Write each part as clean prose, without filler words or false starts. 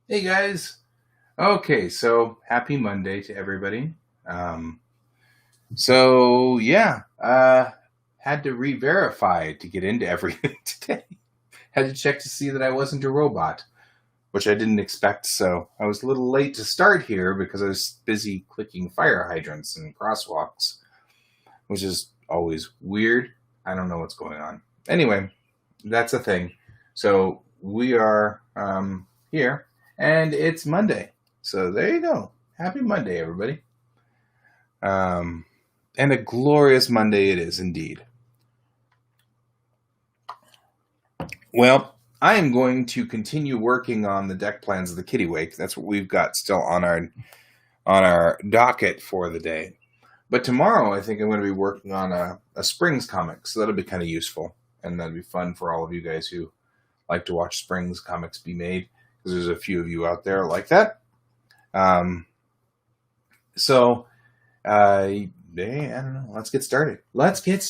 Hey guys. Okay, so happy Monday to everybody. Um, had to re-verify to get into everything today. Had to check to see that I wasn't a robot, which I didn't expect. So I was a little late to start here because I was busy clicking fire hydrants and crosswalks, which is always weird. I don't know what's going on. Anyway, that's a thing. So we are here, and it's Monday. So there you go. Happy Monday, everybody. Um, and a glorious Monday it is indeed. Well, I am going to continue working on the deck plans of the Kitty Wake. That's what we've got still on our docket for the day. But tomorrow, I think I'm going to be working on a Springs comic, so that'll be kind of useful, and that'll be fun for all of you guys who like to watch Springs comics be made, because there's a few of you out there like that. Um, so, I don't know. Let's get started. Let's get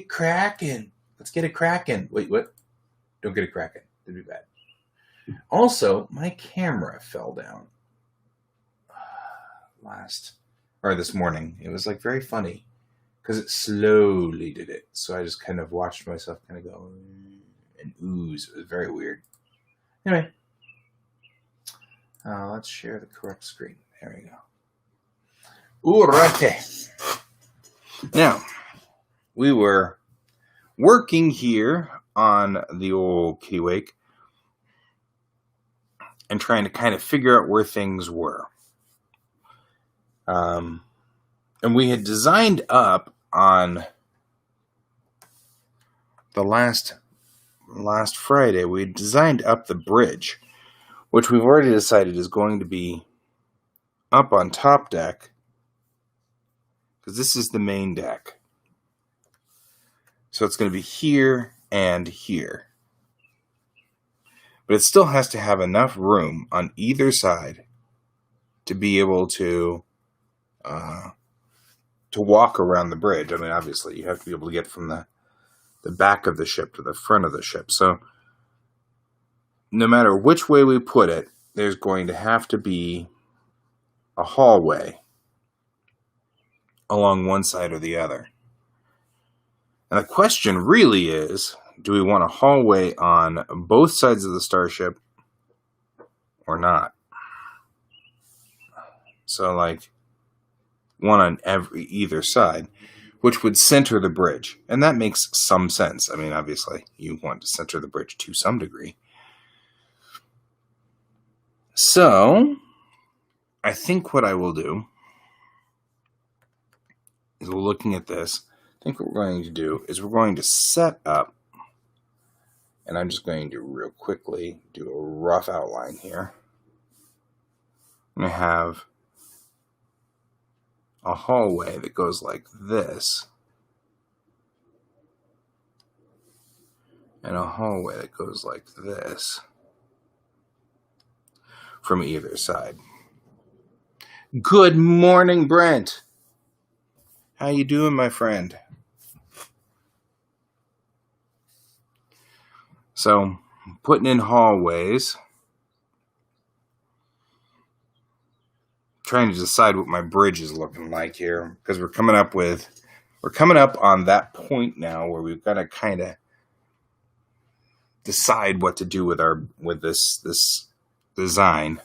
cracking. Let's get it cracking. Wait, what? Don't get it cracking. That'd be bad. Also, my camera fell down this morning. It was like very funny because it slowly did it. So I just kind of watched myself kind of go and ooze. It was very weird. Anyway, let's share the correct screen. There we go. Alright. Now, we were working here on the old Kitty Wake and trying to kind of figure out where things were. And we had designed up on the last Friday, we had designed up the bridge, which we've already decided is going to be up on top deck, because this is the main deck. So it's going to be here and here. But it still has to have enough room on either side to be able to walk around the bridge. I mean, obviously, you have to be able to get from the back of the ship to the front of the ship. So no matter which way we put it, there's going to have to be a hallway along one side or the other. And the question really is, do we want a hallway on both sides of the starship or not? So, like, one on either side, which would center the bridge. And that makes some sense. I mean, obviously, you want to center the bridge to some degree. So, I think what I will do is, we're looking at this, I think what we're going to do is we're going to set up, and I'm just going to real quickly do a rough outline here. I'm going to have a hallway that goes like this, and a hallway that goes like this from either side. Good morning, Brent. How you doing, my friend? So, putting in hallways, trying to decide what my bridge is looking like here, because we're coming up on that point now where we've got to kind of decide what to do with this design.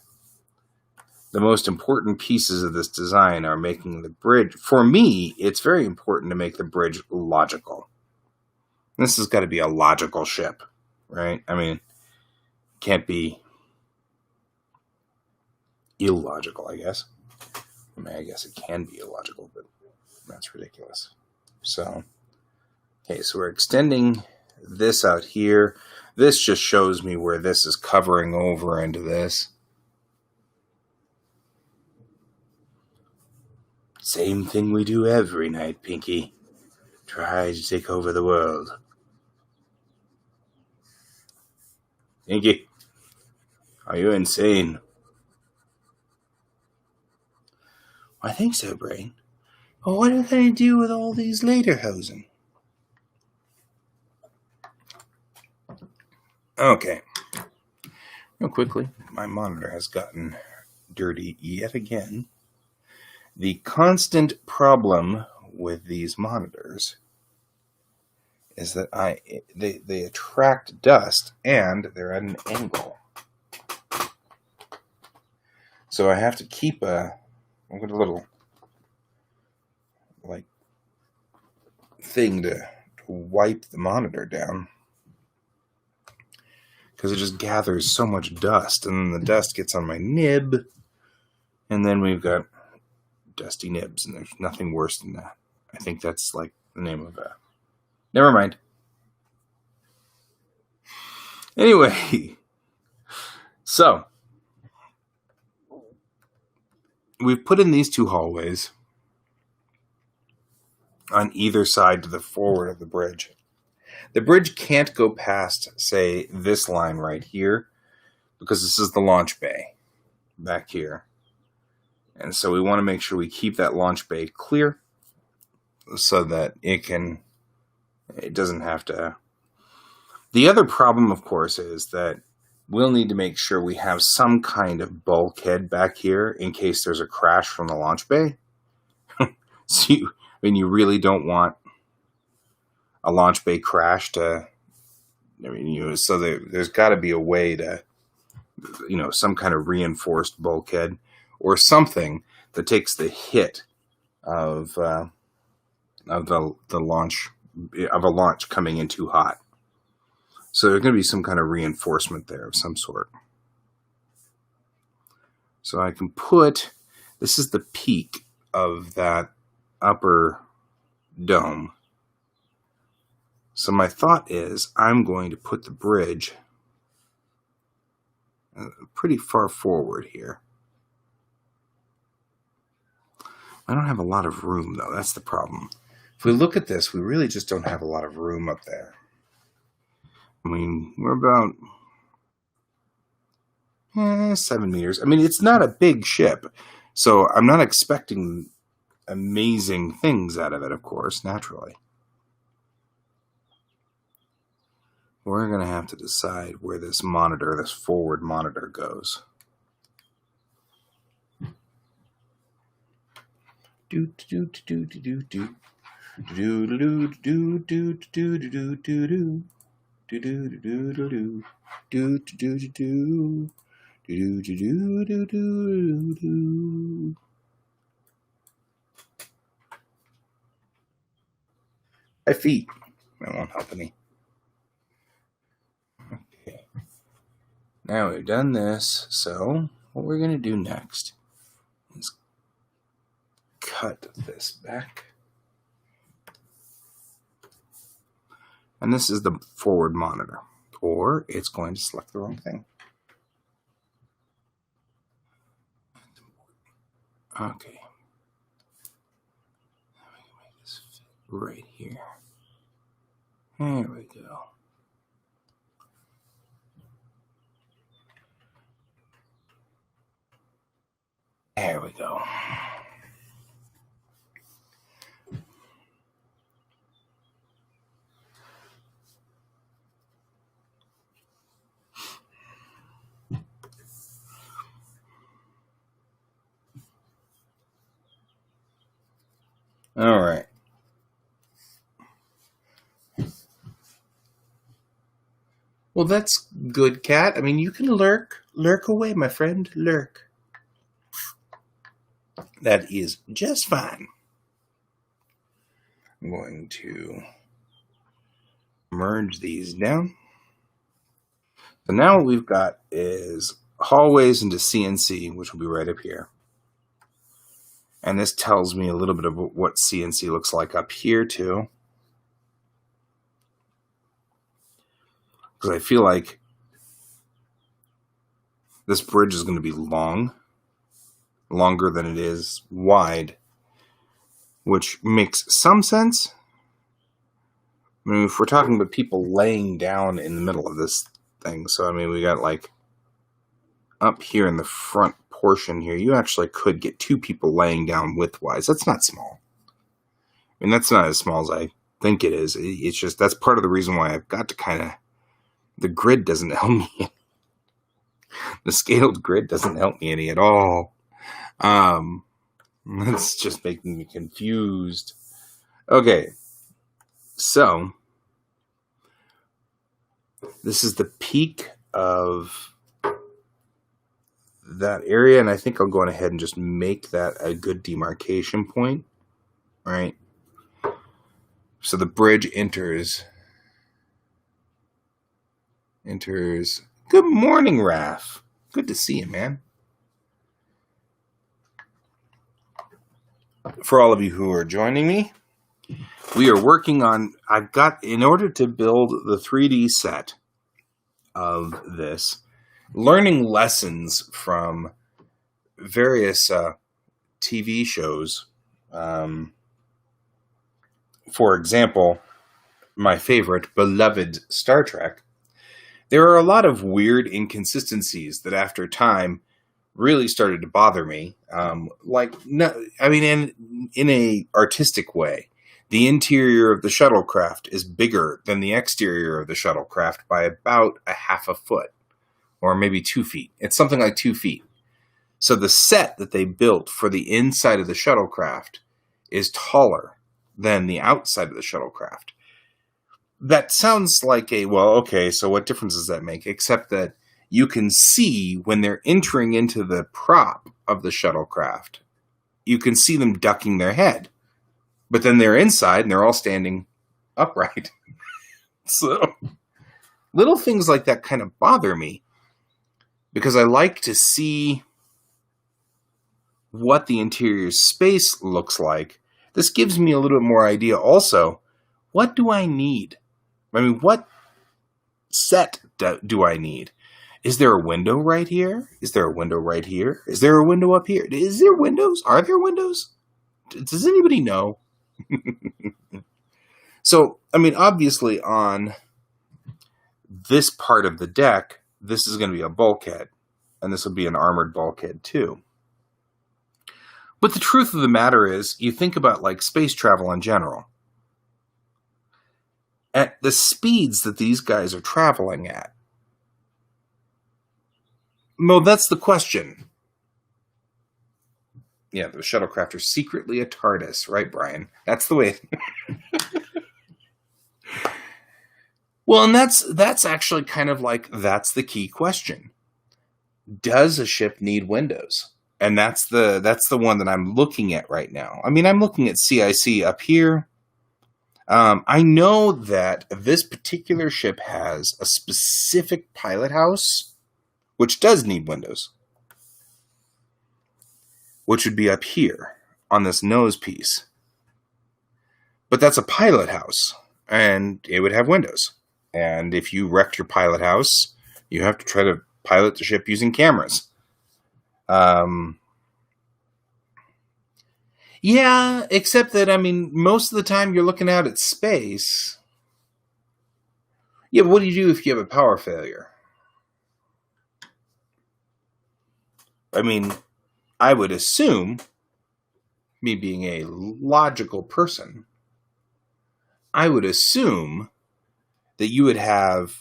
The most important pieces of this design are making the bridge. For me, it's very important to make the bridge logical. This has got to be a logical ship, right? I mean, can't be illogical, I guess. I mean, I guess it can be illogical, but that's ridiculous. So, okay, so we're extending this out here. This just shows me where this is covering over into this. Same thing we do every night, Pinky. Try to take over the world. Pinky, are you insane? I think so, Brain. But what are they going to do with all these lederhosen? Okay. Real quickly, my monitor has gotten dirty yet again. The constant problem with these monitors is that they attract dust and they're at an angle. So I have to keep a little like thing to wipe the monitor down, because it just gathers so much dust, and then the dust gets on my nib, and then we've got dusty nibs, and there's nothing worse than that. I think that's like the name of a... Never mind. Anyway, so we've put in these two hallways on either side to the forward of the bridge. The bridge can't go past, say, this line right here, because this is the launch bay back here. And so we want to make sure we keep that launch bay clear so that it doesn't have to... The other problem, of course, is that we'll need to make sure we have some kind of bulkhead back here in case there's a crash from the launch bay. So you really don't want a launch bay crash to... so there's got to be a way to, some kind of reinforced bulkhead or something that takes the hit of the launch, of a launch coming in too hot. So there's going to be some kind of reinforcement there of some sort. So I can put, this is the peak of that upper dome. So my thought is I'm going to put the bridge pretty far forward here. I don't have a lot of room, though. That's the problem. If we look at this, we really just don't have a lot of room up there. I mean, we're about 7 meters. I mean, it's not a big ship, so I'm not expecting amazing things out of it, of course, naturally. We're going to have to decide where this monitor, this forward monitor, goes. My feet. That won't help any. Okay. Now we've done this, so what we're going to do next is cut this back. And this is the forward monitor, or it's going to select the wrong thing. Okay. Make this fit right here. There we go. There we go. All right. Well, that's good, Cat. I mean, you can lurk. Lurk away, my friend. Lurk. That is just fine. I'm going to merge these down. So now what we've got is hallways into CNC, which will be right up here. And this tells me a little bit of what CNC looks like up here, too. Because I feel like this bridge is going to be longer than it is wide, which makes some sense. I mean, if we're talking about people laying down in the middle of this thing, so I mean, we got like up here in the front portion here, you actually could get two people laying down widthwise. That's not small. I mean, that's not as small as I think it is. It's just, that's part of the reason why I've got to kind of, the grid doesn't help me. The scaled grid doesn't help me any at all. It's just making me confused. Okay, so this is the peak of that area, and I think I'll go on ahead and just make that a good demarcation point, right? So the bridge enters. Good morning, Raph. Good to see you, man. For all of you who are joining me, we are working on, in order to build the 3D set of this, learning lessons from various TV shows. For example, my favorite, beloved Star Trek. There are a lot of weird inconsistencies that after time really started to bother me. In a artistic way. The interior of the shuttlecraft is bigger than the exterior of the shuttlecraft by about a half a foot, or maybe 2 feet. It's something like 2 feet. So the set that they built for the inside of the shuttlecraft is taller than the outside of the shuttlecraft. That sounds like so what difference does that make? Except that you can see when they're entering into the prop of the shuttlecraft, you can see them ducking their head. But then they're inside and they're all standing upright. So little things like that kind of bother me because I like to see what the interior space looks like. This gives me a little bit more idea also. What do I need? What set do I need? Is there a window right here? Is there a window right here? Is there a window up here? Is there windows? Are there windows? Does anybody know? So, obviously on this part of the deck, this is going to be a bulkhead. And this will be an armored bulkhead too. But the truth of the matter is, you think about space travel in general. At the speeds that these guys are traveling at. Well, that's the question. Yeah, the shuttlecraft are secretly a TARDIS, right, Brian? That's the way. Well, and that's actually kind of that's the key question. Does a ship need windows? And that's the one that I'm looking at right now. I'm looking at CIC up here. I know that this particular ship has a specific pilot house, which does need windows, which would be up here on this nose piece. But that's a pilot house, and it would have windows. And if you wrecked your pilot house, you have to try to pilot the ship using cameras. Yeah, except that, most of the time you're looking out at space. Yeah, but what do you do if you have a power failure? I would assume, me being a logical person, I would assume that you would have,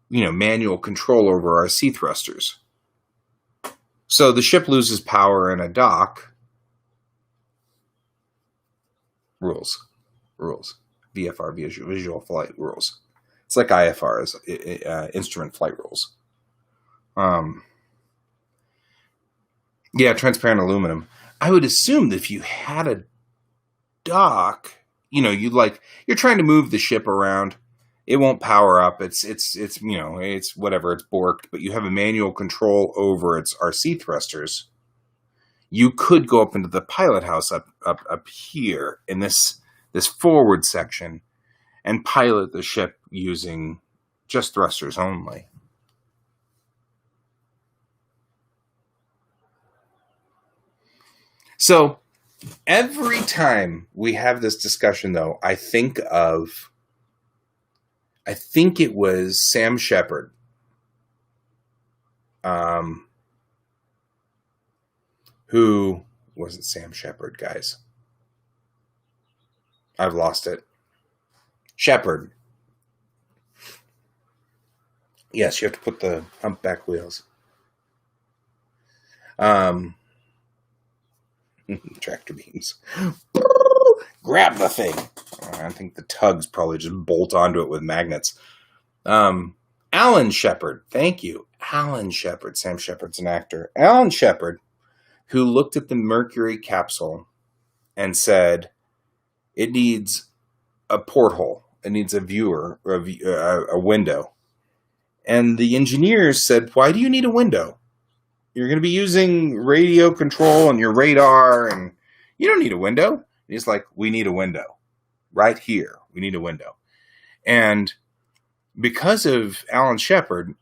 manual control over RC thrusters. So the ship loses power in a dock. Rules. VFR, visual flight rules. It's like IFRs, instrument flight rules. Yeah, transparent aluminum. I would assume that if you had a dock, you're trying to move the ship around, it won't power up. It's whatever, it's borked, but you have a manual control over its RC thrusters. You could go up into the pilot house up here in this forward section and pilot the ship using just thrusters only. So every time we have this discussion, though, I think it was Sam Shepard. Who was it? Sam Shepard, guys. I've lost it. Shepard. Yes, you have to put the humpback wheels. Tractor beams. Grab the thing. I think the tugs probably just bolt onto it with magnets. Alan Shepard. Thank you. Alan Shepard. Sam Shepard's an actor. Alan Shepard, who looked at the Mercury capsule and said, it needs a porthole. It needs a viewer, or a window. And the engineers said, why do you need a window? You're going to be using radio control and your radar, and you don't need a window. And he's like, we need a window. Right here. We need a window. And because of Alan Shepard,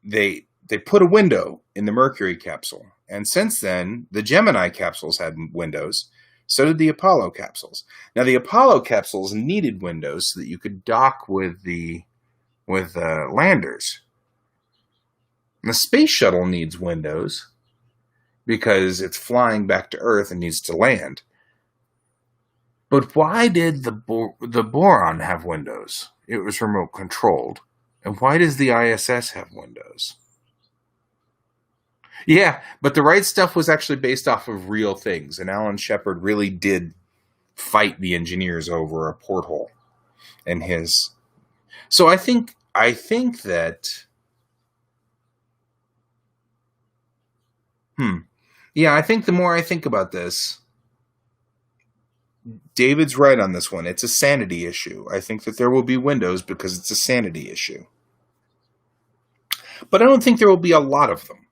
they put a window in the Mercury capsule. And since then, the Gemini capsules had windows. So did the Apollo capsules. Now, the Apollo capsules needed windows so that you could dock with the landers. The space shuttle needs windows because it's flying back to Earth and needs to land. But why did the Boron have windows? It was remote controlled. And why does the ISS have windows? Yeah, but the right stuff was actually based off of real things. And Alan Shepard really did fight the engineers over a porthole and his. So I think that. Yeah, I think the more I think about this, David's right on this one. It's a sanity issue. I think that there will be windows because it's a sanity issue. But I don't think there will be a lot of them.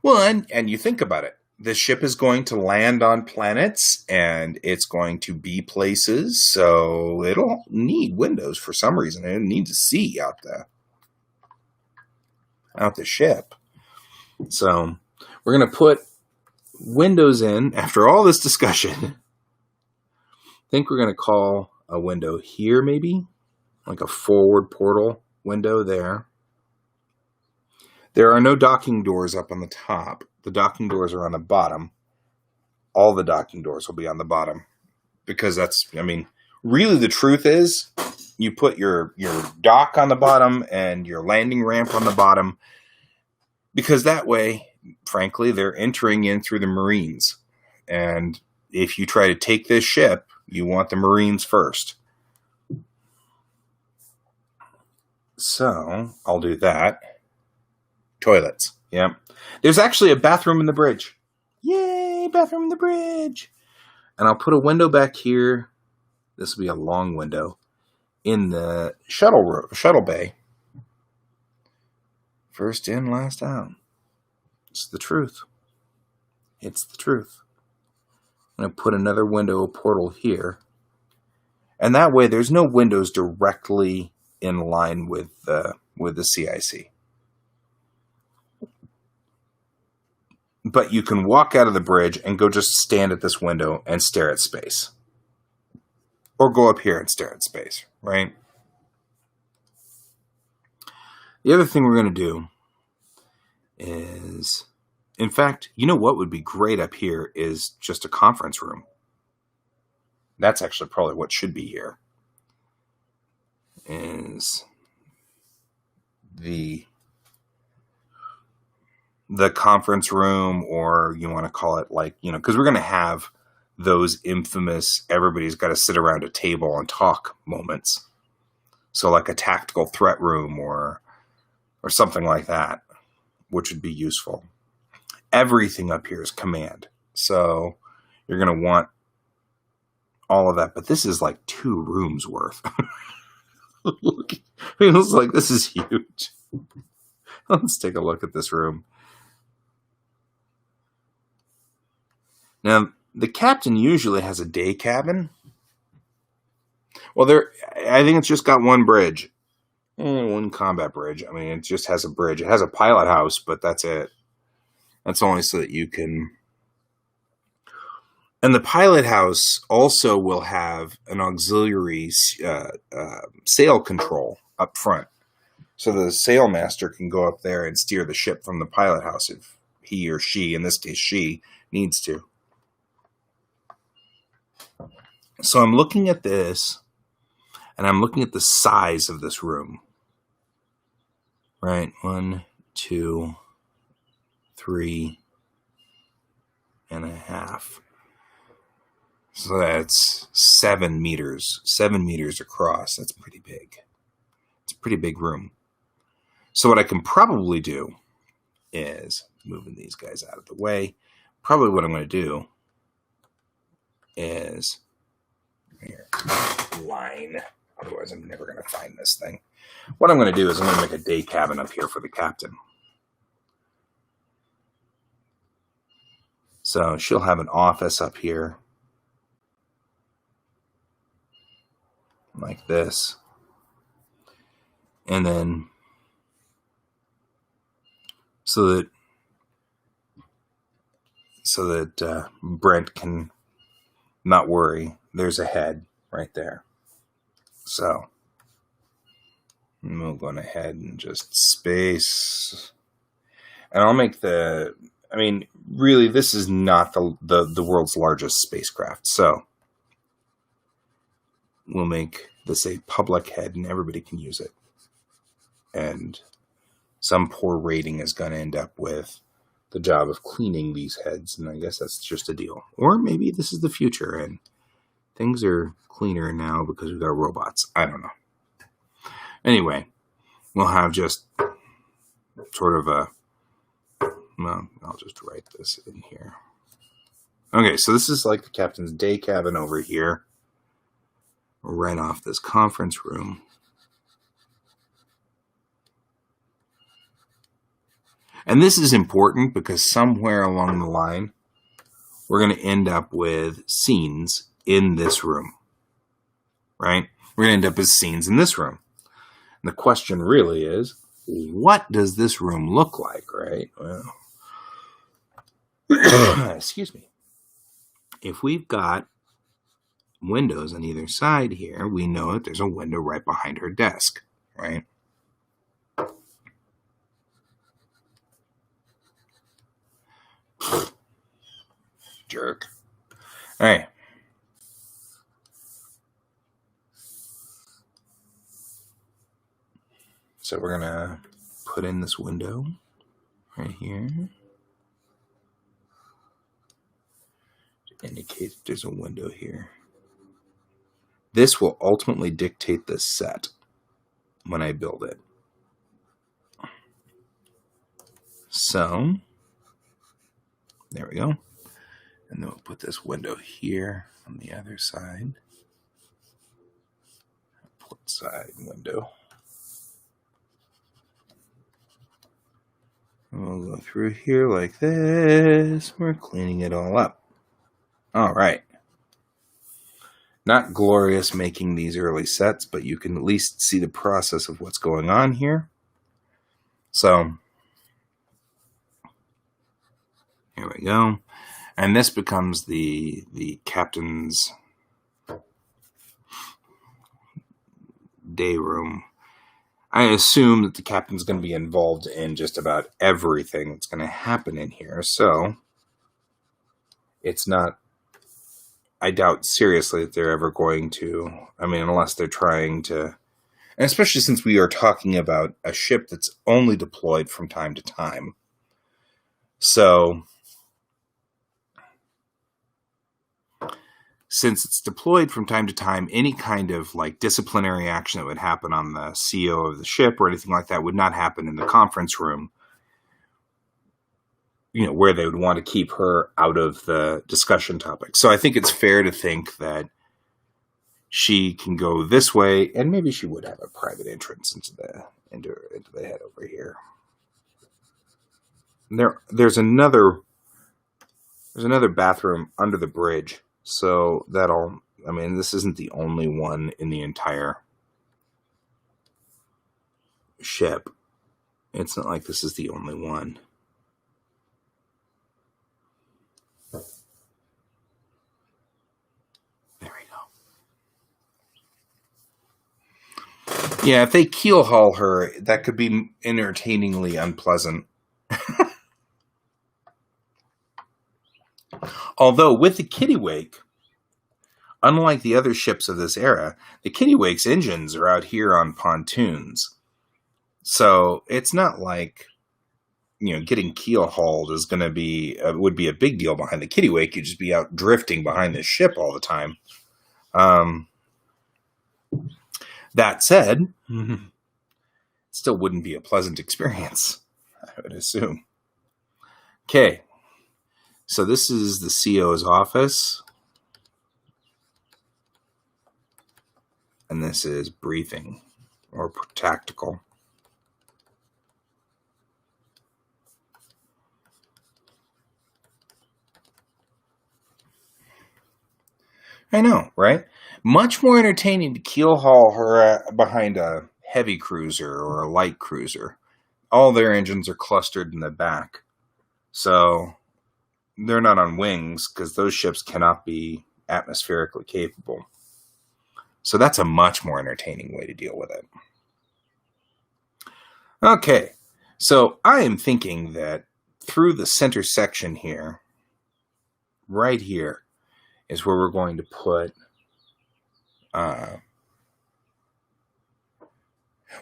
Well, and you think about it. The ship is going to land on planets, and it's going to be places, so it'll need windows for some reason. It'll need to see out the ship. So we're going to put windows in after all this discussion. I think we're going to call a window here, maybe like a forward portal window there. There are no docking doors up on the top. The docking doors are on the bottom. All the docking doors will be on the bottom because really the truth is you put your dock on the bottom and your landing ramp on the bottom because that way, frankly, they're entering in through the Marines. And if you try to take this ship, you want the Marines first. So I'll do that. Toilets. Yeah. There's actually a bathroom in the bridge. Yay, bathroom in the bridge. And I'll put a window back here. This will be a long window in the shuttle bay. First in, last out. It's the truth. It's the truth. I'm going to put another window, a portal here. And that way there's no windows directly in line with the CIC. But you can walk out of the bridge and go just stand at this window and stare at space. Or go up here and stare at space, right? The other thing we're going to do is, in fact, you know what would be great up here is just a conference room. That's actually probably what should be here. Is the conference room, or you want to call it because we're going to have those infamous everybody's got to sit around a table and talk moments. So like a tactical threat room or something like that, which would be useful. Everything up here is command. So you're going to want all of that. But this is like 2 rooms worth. Feels like this is huge. Let's take a look at this room. Now, the captain usually has a day cabin. Well, I think it's just got one bridge. One combat bridge. I mean, it just has a bridge. It has a pilot house, but that's it. That's only so that you can... And the pilot house also will have an auxiliary sail control up front. So the sailmaster can go up there and steer the ship from the pilot house if he or she, in this case she, needs to. So I'm looking at this, and I'm looking at the size of this room. Right, 1, 2, 3.5. So that's 7 meters. 7 meters across. That's pretty big. It's a pretty big room. So what I can probably do is, moving these guys out of the way, probably what I'm going to do is, here, line. Otherwise I'm never going to find this thing. What I'm going to do is I'm going to make a day cabin up here for the captain. So she'll have an office up here. Like this. And then so that Brent can not worry. There's a head right there. So we'll go ahead and just space. And I'll make really this is not the world's largest spacecraft. So we'll make this a public head and everybody can use it. And some poor rating is going to end up with the job of cleaning these heads. And I guess that's just a deal. Or maybe this is the future and things are cleaner now because we've got robots. I don't know. Anyway, we'll have just sort of I'll just write this in here. Okay, so this is like the captain's day cabin over here. Right off this conference room. And this is important because somewhere along the line, we're going to end up with scenes in this room. Right? We're going to end up with scenes in this room. And the question really is, what does this room look like, right? Well, excuse me. If we've got windows on either side here, we know that there's a window right behind her desk, right? Jerk. All right. So we're going to put in this window right here to indicate that there's a window here. This will ultimately dictate the set when I build it. So, there we go. And then we'll put this window here on the other side. Put side window. We'll go through here like this. We're cleaning it all up. All right. Not glorious making these early sets, but you can at least see the process of what's going on here. So, here we go. And this becomes the captain's day room. I assume that the captain's going to be involved in just about everything that's going to happen in here. So, it's not... I doubt seriously that they're ever going to, unless they're trying to, and especially since we are talking about a ship that's only deployed from time to time. So, since it's deployed from time to time, any kind of disciplinary action that would happen on the CEO of the ship or anything like that would not happen in the conference room. Where they would want to keep her out of the discussion topic. So I think it's fair to think that she can go this way, and maybe she would have a private entrance into the head over here. There's another bathroom under the bridge, so this isn't the only one in the entire ship. It's not like this is the only one. Yeah, if they keel haul her, that could be entertainingly unpleasant. Although, with the Kittiwake, unlike the other ships of this era, the Kittiwake's engines are out here on pontoons. So, it's not like getting keel hauled is going to be would be a big deal behind the Kittiwake. You'd just be out drifting behind this ship all the time. That said, it still wouldn't be a pleasant experience, I would assume. Okay, so this is the CO's office, and this is briefing or tactical. I know, right? Much more entertaining to keel haul her behind a heavy cruiser or a light cruiser. All their engines are clustered in the back. So they're not on wings because those ships cannot be atmospherically capable. So that's a much more entertaining way to deal with it. Okay, so I am thinking that through the center section here, right here, is where we're going to put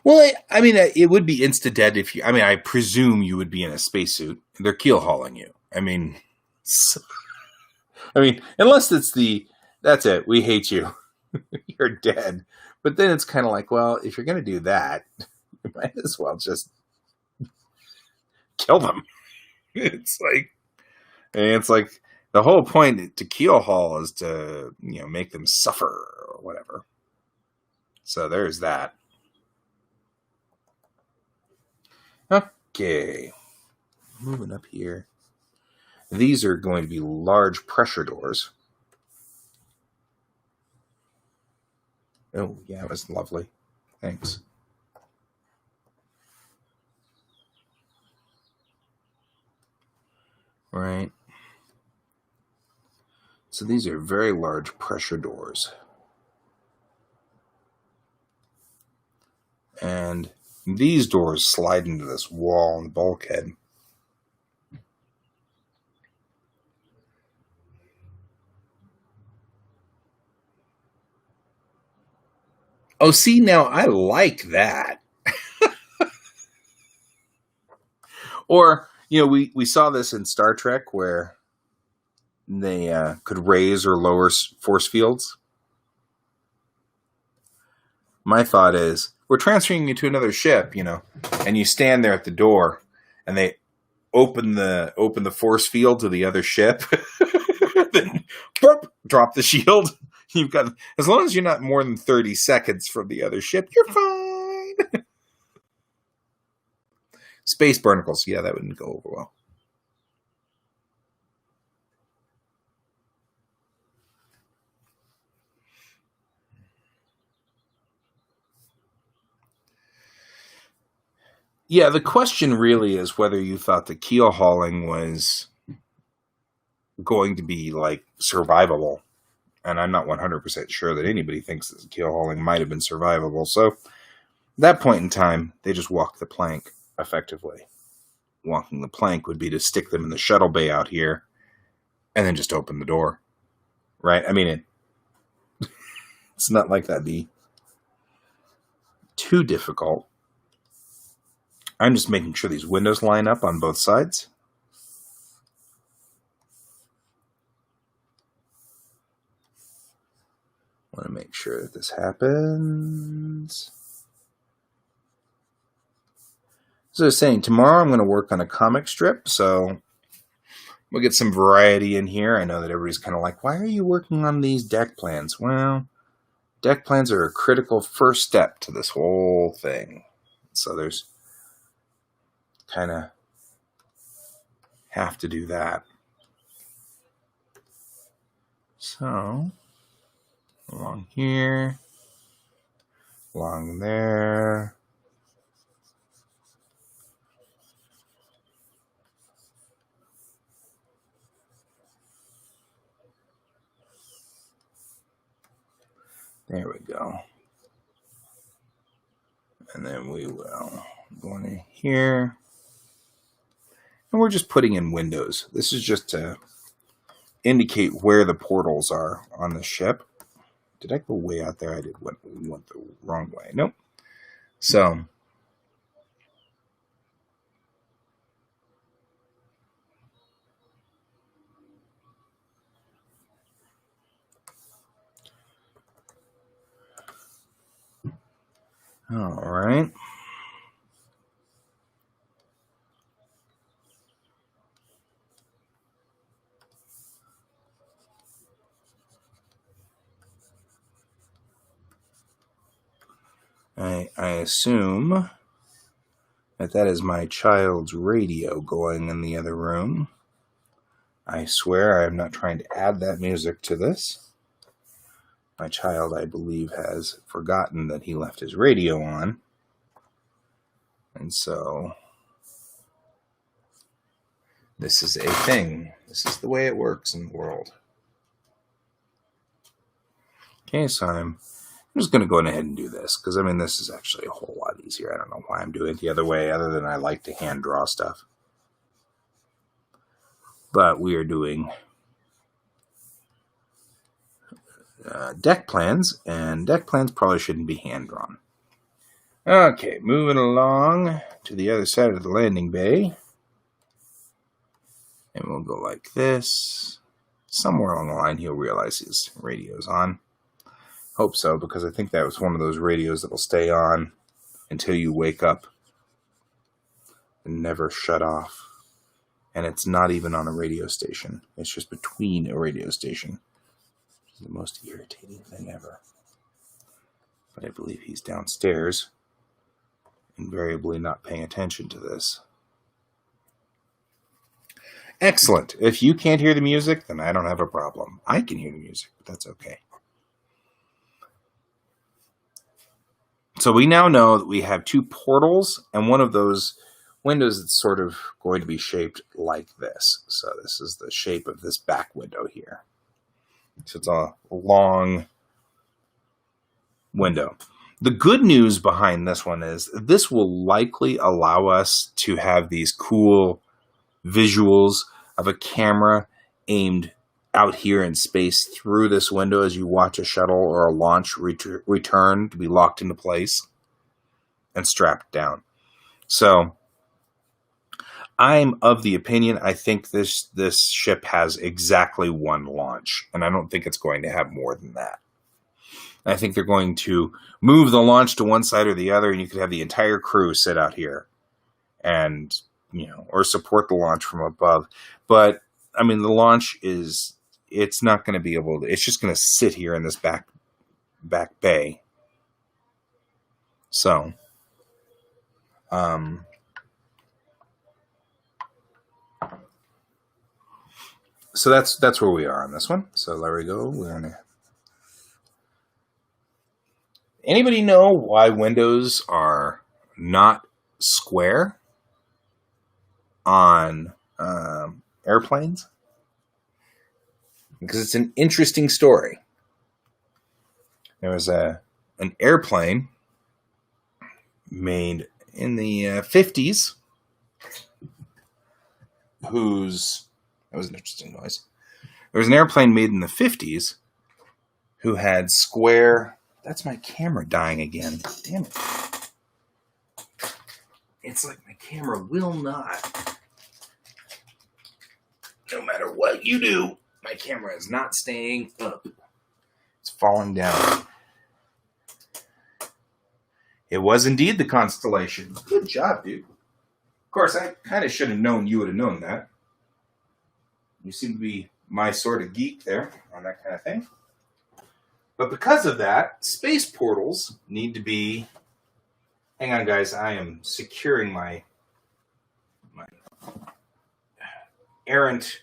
well, I mean, it would be insta-dead if you... I mean, I presume you would be in a spacesuit. They're keel-hauling you. I mean, unless it's that's it, we hate you. You're dead. But then it's kind of like, well, if you're going to do that, you might as well just kill them. It's like the whole point to keel haul is to, make them suffer or whatever. So there's that. Okay. Moving up here. These are going to be large pressure doors. Oh, yeah, it was lovely. Thanks. Right. So these are very large pressure doors. And these doors slide into this wall and bulkhead. Oh, see, now I like that. Or, we saw this in Star Trek where they could raise or lower force fields. My thought is, we're transferring you to another ship, and you stand there at the door, and they open the force field to the other ship, then drop the shield. You've got, as long as you're not more than 30 seconds from the other ship, you're fine. Space barnacles, yeah, that wouldn't go over well. Yeah, the question really is whether you thought the keel hauling was going to be survivable. And I'm not 100% sure that anybody thinks that the keel hauling might have been survivable. So at that point in time, they just walked the plank effectively. Walking the plank would be to stick them in the shuttle bay out here and then just open the door. Right? I mean, it's not like that'd be too difficult. I'm just making sure these windows line up on both sides. I want to make sure that this happens. As I was saying, tomorrow I'm going to work on a comic strip, so we'll get some variety in here. I know that everybody's kind of like, why are you working on these deck plans? Well, deck plans are a critical first step to this whole thing. So there's kind of have to do that. So along here, along there. There we go. And then we will go in here. And we're just putting in windows. This is just to indicate where the portals are on the ship. Did I go way out there? I did went the wrong way. Nope. So All right. I assume that is my child's radio going in the other room. I swear I am not trying to add that music to this. My child, I believe, has forgotten that he left his radio on. And so this is a thing. This is the way it works in the world. Okay, so I'm just going to go ahead and do this, because, I mean, this is actually a whole lot easier. I don't know why I'm doing it the other way, other than I like to hand draw stuff. But we are doing deck plans, and deck plans probably shouldn't be hand drawn. Okay, moving along to the other side of the landing bay. And we'll go like this. Somewhere along the line, he'll realize his radio's on. Hope so, because I think that was one of those radios that will stay on until you wake up and never shut off. And it's not even on a radio station. It's just between a radio station. It's the most irritating thing ever. But I believe he's downstairs, invariably not paying attention to this. Excellent. If you can't hear the music, then I don't have a problem. I can hear the music, but that's okay. So we now know that we have two portals, and one of those windows that's sort of going to be shaped like this. So this is the shape of this back window here. So it's a long window. The good news behind this one is this will likely allow us to have these cool visuals of a camera aimed out here in space through this window as you watch a shuttle or a launch return to be locked into place and strapped down. So I'm of the opinion, I think this ship has exactly one launch, and I don't think it's going to have more than that. I think they're going to move the launch to one side or the other, and you could have the entire crew sit out here and, or support the launch from above. But, I mean, the launch it's not going to be able to, it's just going to sit here in this back bay. So, so that's where we are on this one. So there we go. We're gonna. Anybody know why windows are not square on airplanes? Because it's an interesting story. There was an airplane made in the 50s that was an interesting noise. There was an airplane made in the 50s who had square... That's my camera dying again. Damn it. It's like my camera will not. No matter what you do, my camera is not staying up. It's falling down. It was indeed the Constellation. Good job, dude. Of course, I kind of should have known you would have known that. You seem to be my sort of geek there on that kind of thing. But because of that, space portals need to be... Hang on, guys. I am securing my errant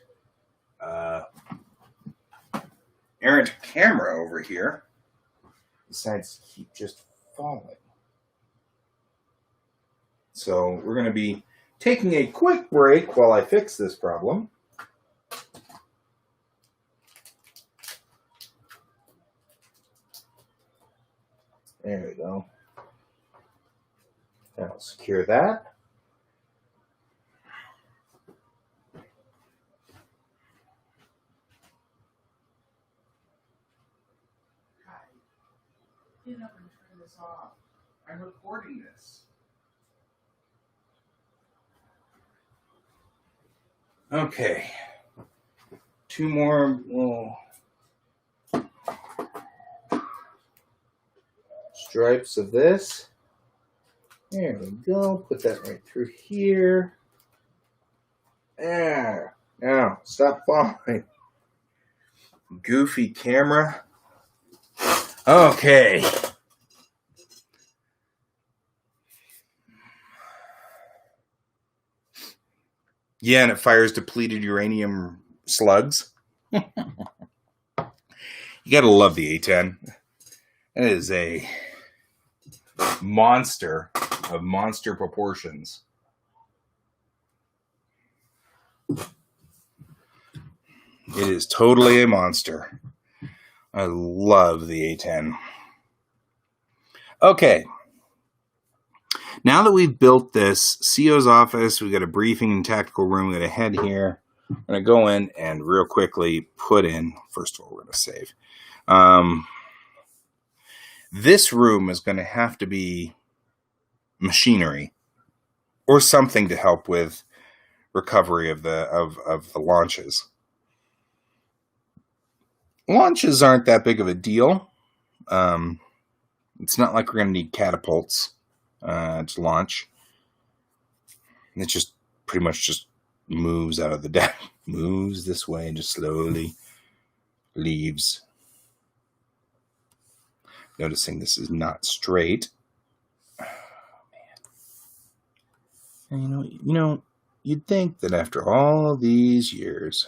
camera over here. Decides to keep just falling. So we're going to be taking a quick break while I fix this problem. There we go. That'll secure that. Get up and turn this off. I'm recording this. Okay. Two more stripes of this. There we go. Put that right through here. There. Now, stop falling. Goofy camera. Okay. Yeah, and it fires depleted uranium slugs. You gotta love the A10. It is a monster of monster proportions. It is totally a monster. I love the A10. Okay. Now that we've built this CO's office, we've got a briefing and tactical room. We're going to head here. I'm going to go in and real quickly put in, first of all, we're going to save. This room is going to have to be machinery or something to help with recovery of the launches. Launches aren't that big of a deal. It's not like we're going to need catapults to launch. It just pretty much just moves out of the deck, moves this way and just slowly leaves. Noticing this is not straight. Oh, man. You know, you'd think that after all these years,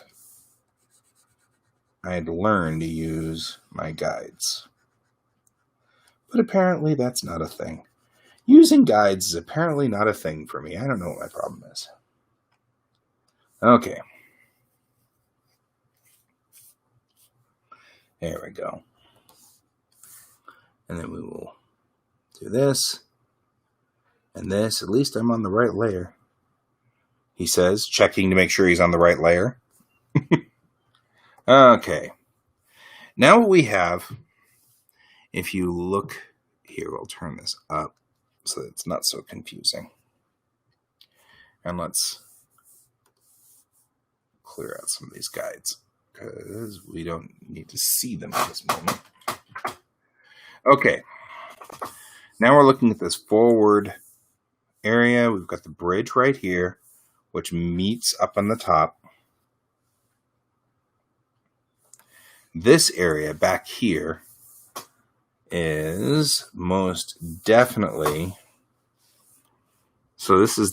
I'd learn to use my guides. But apparently that's not a thing. Using guides is apparently not a thing for me. I don't know what my problem is. Okay. There we go. And then we will do this and this. At least I'm on the right layer, he says, checking to make sure he's on the right layer. Okay. Now what we have, if you look here, we'll turn this up so that it's not so confusing. And let's clear out some of these guides because we don't need to see them at this moment. Okay. Now we're looking at this forward area. We've got the bridge right here, which meets up on the top. This area back here is most definitely, so this is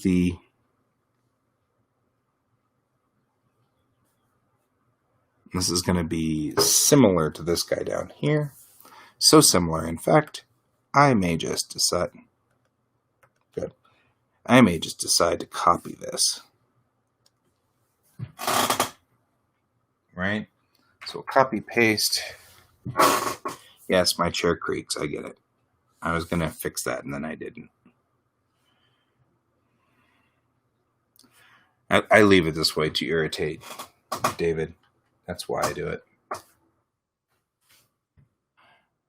going to be similar to this guy down here. So similar, in fact, I may just decide to copy this. Right? So copy paste. Yes, my chair creaks. I get it. I was going to fix that and then I didn't. I leave it this way to irritate David. That's why I do it.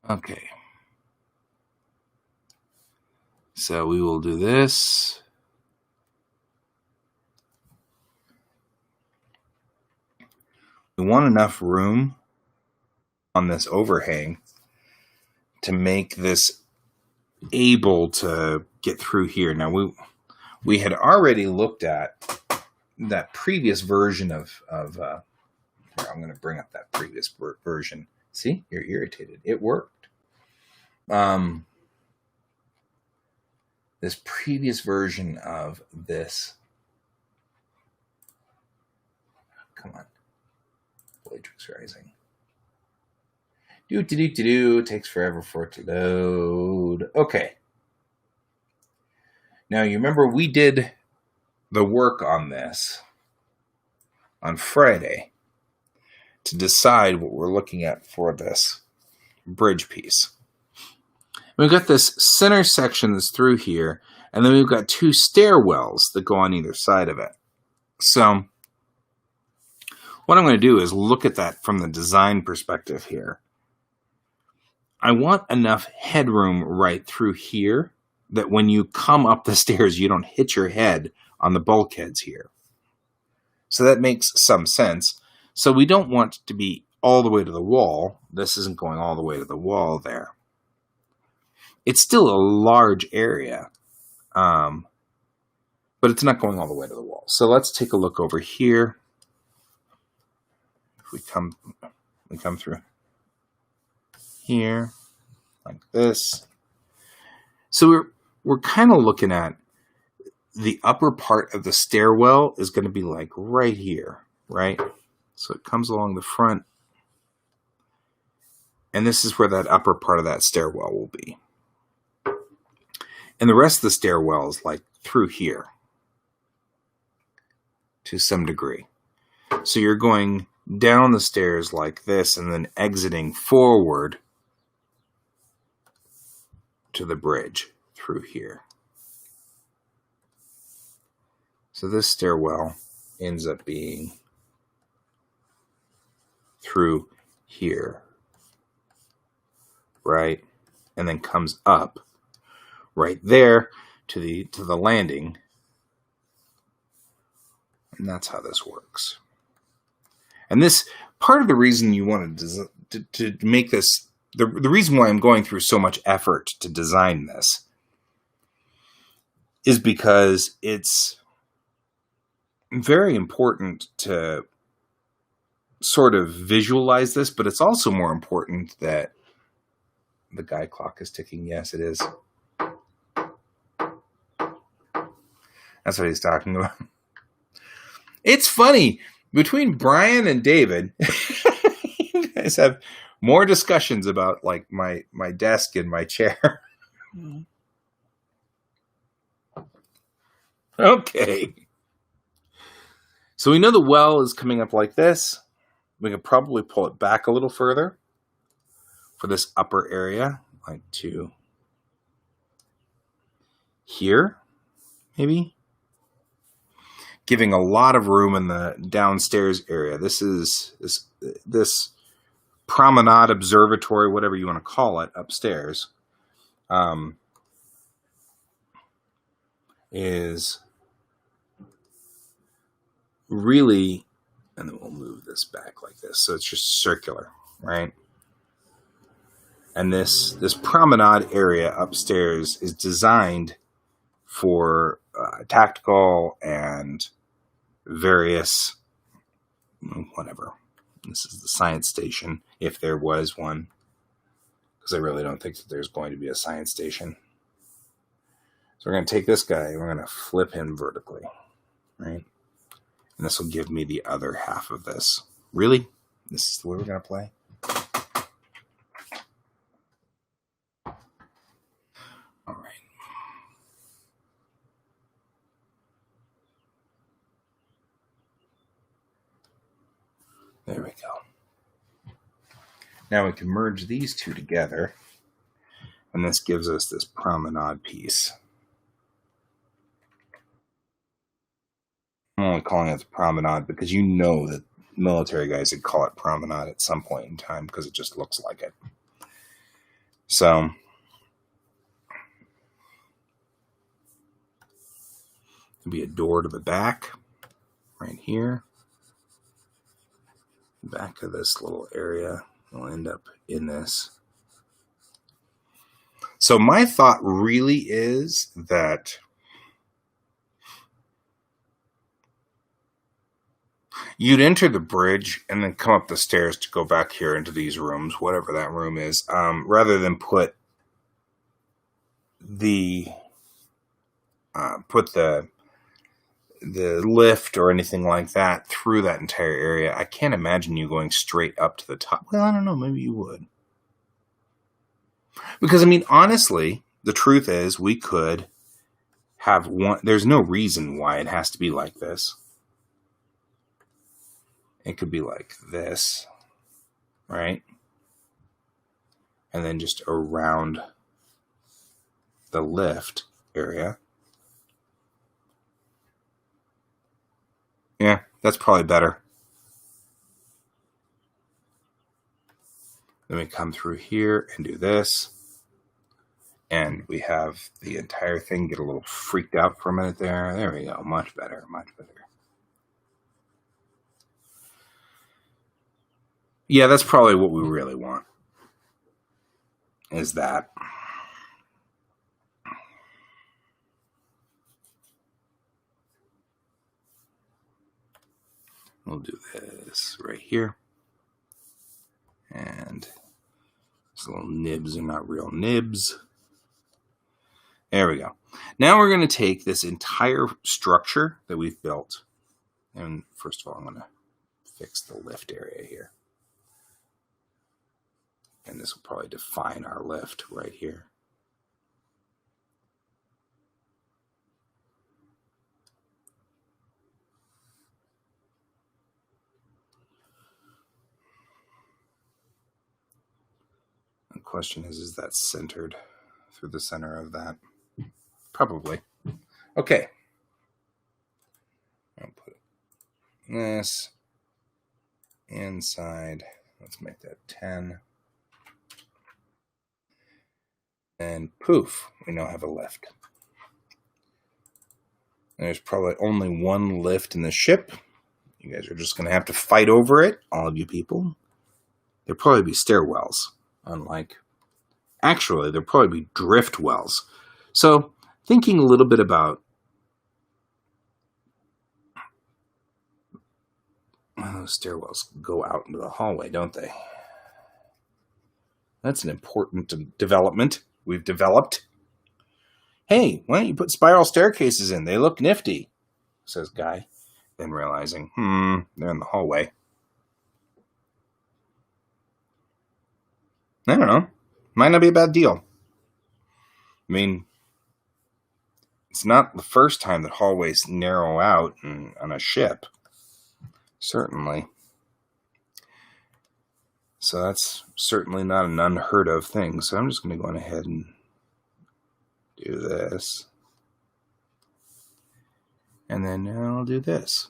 Okay. So we will do this. We want enough room on this overhang to make this able to get through here. Now we had already looked at that previous version of here, I'm going to bring up that previous version. See, you're irritated. It worked. This previous version of this. Come on. Matrix Rising. Takes forever for it to load. Okay. Now, you remember we did the work on this on Friday to decide what we're looking at for this bridge piece. We've got this center section that's through here, and then we've got two stairwells that go on either side of it. So what I'm going to do is look at that from the design perspective here. I want enough headroom right through here that when you come up the stairs, you don't hit your head on the bulkheads here. So that makes some sense. So we don't want it to be all the way to the wall. This isn't going all the way to the wall there. It's still a large area. But it's not going all the way to the wall. So let's take a look over here. If we come through here like this. So we're kind of looking at the upper part of the stairwell is going to be like right here, right? So it comes along the front. And this is where that upper part of that stairwell will be. And the rest of the stairwell is like through here to some degree. So you're going down the stairs like this and then exiting forward to the bridge through here. So this stairwell ends up being through here, right? And then comes up right there to the landing. And that's how this works. And this, part of the reason you wanted to make this, the reason why I'm going through so much effort to design this is because it's very important to sort of visualize this, but it's also more important that the Guy clock is ticking. Yes, it is. That's what he's talking about. It's funny. Between Brian and David, you guys have more discussions about like my desk and my chair. Okay. So we know the well is coming up like this. We can probably pull it back a little further for this upper area, like to here, maybe. Giving a lot of room in the downstairs area. This is this promenade observatory, whatever you want to call it, upstairs, is really, and then we'll move this back like this, so it's just circular, right? And this promenade area upstairs is designed for tactical and various, whatever. This is the science station, if there was one, because I really don't think that there's going to be a science station. So we're going to take this guy, we're going to flip him vertically, right? And this will give me the other half of this. Really? This is the way we're going to play? All right. There we go. Now we can merge these two together, and this gives us this promenade piece. I'm only calling it the promenade because you know that military guys would call it promenade at some point in time because it just looks like it. So there'll be a door to the back right here. Back of this little area will end up in this. So my thought really is that you'd enter the bridge and then come up the stairs to go back here into these rooms, whatever that room is, rather than put the lift or anything like that through that entire area. I can't imagine you going straight up to the top. Well, I don't know. Maybe you would. Because, I mean, honestly, the truth is we could have one. There's no reason why it has to be like this. It could be like this, right? And then just around the lift area. Yeah, that's probably better. Then we come through here and do this. And we have the entire thing get a little freaked out for a minute there. There we go. Much better, much better. Yeah, that's probably what we really want. Is that. We'll do this right here. And these little nibs are not real nibs. There we go. Now we're going to take this entire structure that we've built. And first of all, I'm going to fix the lift area here. And this will probably define our lift right here. The question is that centered through the center of that? Probably. Okay. I'll put this inside. Let's make that 10. And poof, we now have a lift. There's probably only one lift in the ship. You guys are just going to have to fight over it, all of you people. There'll probably be stairwells, actually, there'll probably be drift wells. So, thinking a little bit about those stairwells go out into the hallway, don't they? That's an important development we've developed. Hey, why don't you put spiral staircases in? They look nifty, says Guy. Then realizing, they're in the hallway. I don't know. Might not be a bad deal. I mean, it's not the first time that hallways narrow out on a ship. Certainly. So that's certainly not an unheard of thing. So I'm just going to go on ahead and do this. And then I'll do this.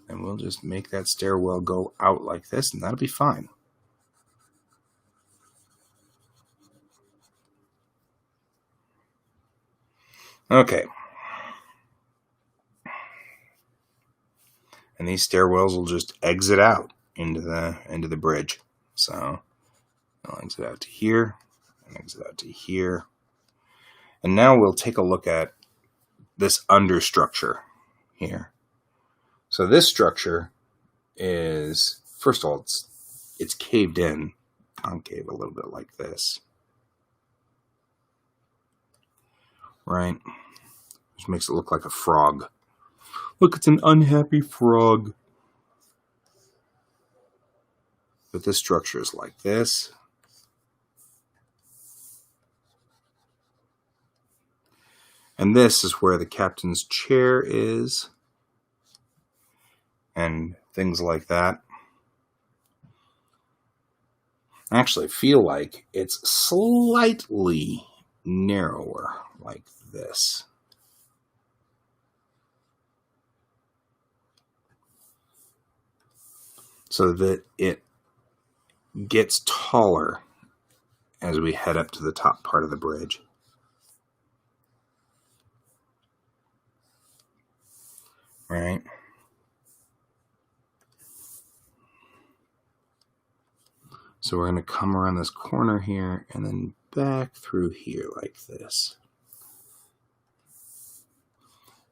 And we'll just make that stairwell go out like this, and that'll be fine. Okay. And these stairwells will just exit out into the bridge. So I'll exit out to here and exit out to here. And now we'll take a look at this understructure here. So this structure is, first of all, it's caved in, concave a little bit like this. Right? Which makes it look like a frog. Look, it's an unhappy frog. But this structure is like this. And this is where the captain's chair is. And things like that. I actually feel like it's slightly narrower like this. So that it gets taller as we head up to the top part of the bridge. Right? So we're going to come around this corner here and then back through here like this.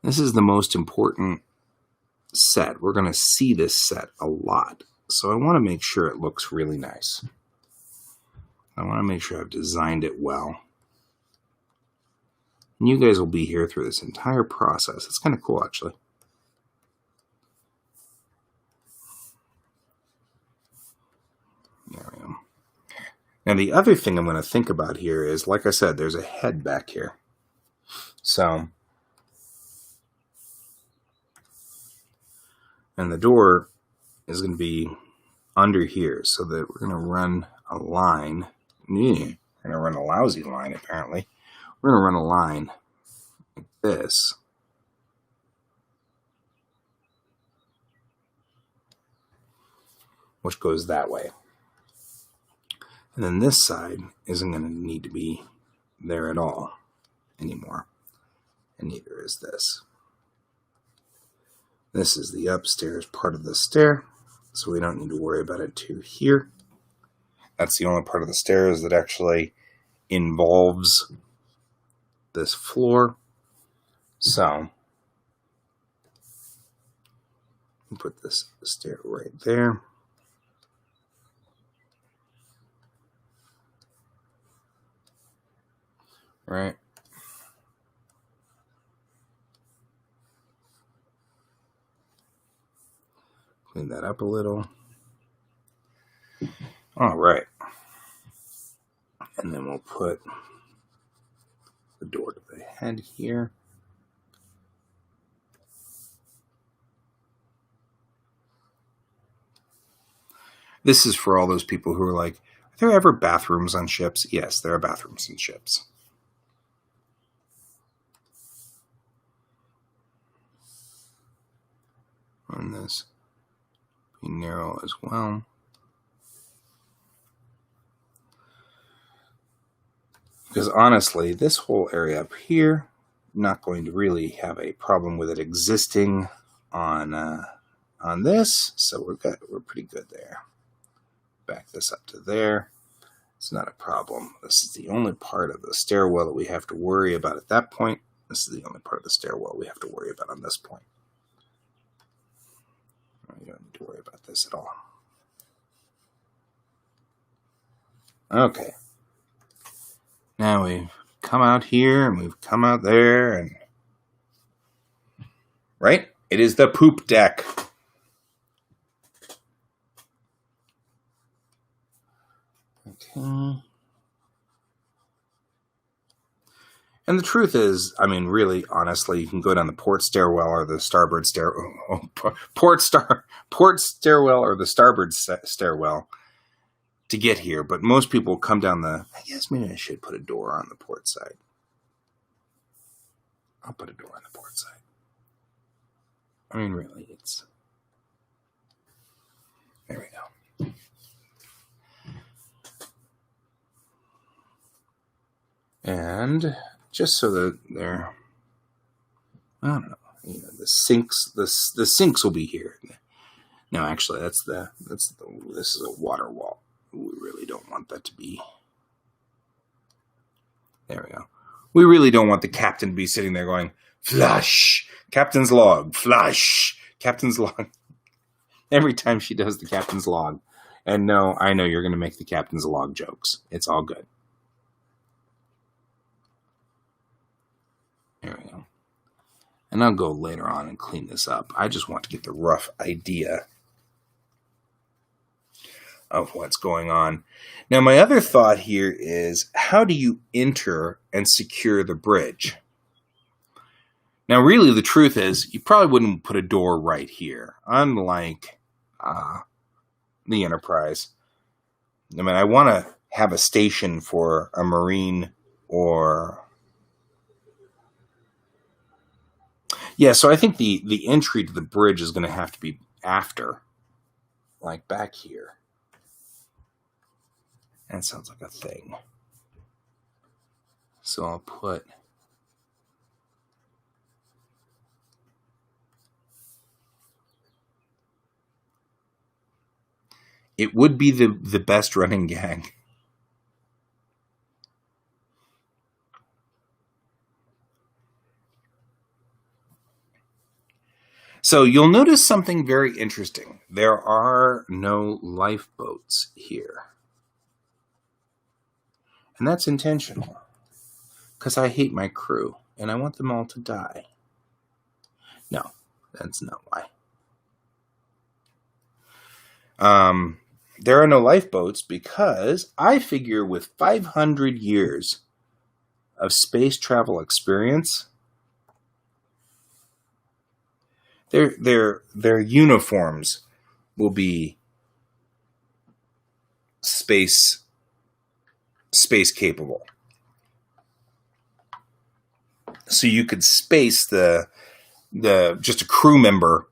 This is the most important set. We're going to see this set a lot. So I want to make sure it looks really nice. I want to make sure I've designed it well. And you guys will be here through this entire process. It's kind of cool, actually. There we go. Now the other thing I'm going to think about here is, like I said, there's a head back here. So, and the door is going to be under here, so that we're going to run a line. We're going to run a lousy line, apparently. We're going to run a line like this. Which goes that way. And then this side isn't going to need to be there at all anymore. And neither is this. This is the upstairs part of the stair, so we don't need to worry about it too here. That's the only part of the stairs that actually involves this floor. So Put this stair right there. Right. Clean that up a little. All right. And then we'll put the door to the head here. This is for all those people who are like, are there ever bathrooms on ships? Yes, there are bathrooms on ships. And this be narrow as well. Because honestly, this whole area up here, I'm not going to really have a problem with it existing on this, so we're pretty good there. Back this up to there. It's not a problem. This is the only part of the stairwell that we have to worry about at that point. This is the only part of the stairwell we have to worry about on this point. You don't need to worry about this at all. Okay. Now we've come out here and we've come out there and... Right? It is the poop deck. Okay. And the truth is, I mean, really, honestly, you can go down the port stairwell or the starboard port stairwell or the starboard stairwell to get here. But most people come down I guess maybe I should put a door on the port side. I'll put a door on the port side. I mean, really, it's... There we go. And just so that they're... I don't know. You know, the sinks will be here. No, actually, this is a water wall. We really don't want that to be... There we go. We really don't want the captain to be sitting there going, flush, captain's log, flush, captain's log. Every time she does the captain's log. And no, I know you're going to make the captain's log jokes. It's all good. There we go. And I'll go later on and clean this up. I just want to get the rough idea of what's going on. Now, my other thought here is, how do you enter and secure the bridge? Now, really, the truth is, you probably wouldn't put a door right here, unlike the Enterprise. I mean, I want to have a station for a Marine or... Yeah, so I think the entry to the bridge is going to have to be after, like back here. That sounds like a thing. So I'll put... It would be the best running gag. So you'll notice something very interesting. There are no lifeboats here. And that's intentional. Because I hate my crew. And I want them all to die. No, that's not why. There are no lifeboats because I figure with 500 years of space travel experience, their uniforms will be space capable. So you could space the just a crew member,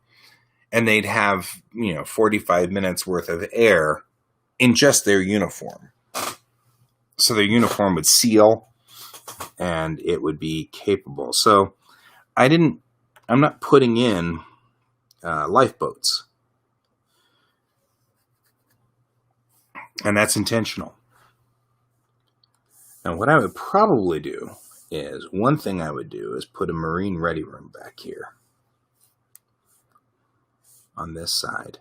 and they'd have 45 minutes worth of air in just their uniform. So their uniform would seal, and it would be capable. So I'm not putting in lifeboats, and that's intentional. Now, what I would probably do is, one thing I would do is put a Marine ready room back here. on this side.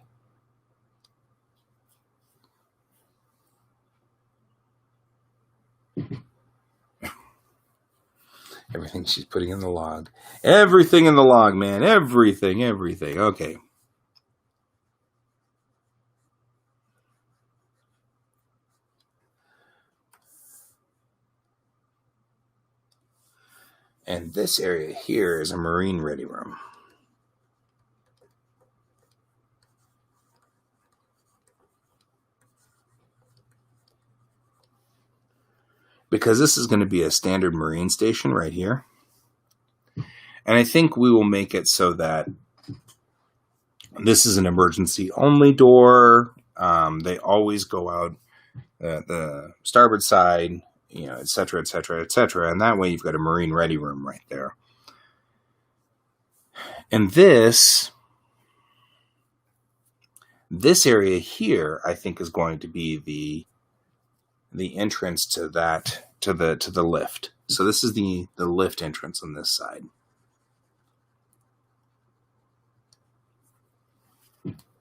Everything she's putting in the log. Everything in the log, man. Everything. Okay. And this area here is a marine ready room. Because this is going to be a standard marine station right here. And I think we will make it so that this is an emergency only door. They always go out the starboard side, et cetera, et cetera, et cetera. And that way you've got a marine ready room right there. And this area here, I think, is going to be the entrance to that, to the lift. So this is the lift entrance on this side.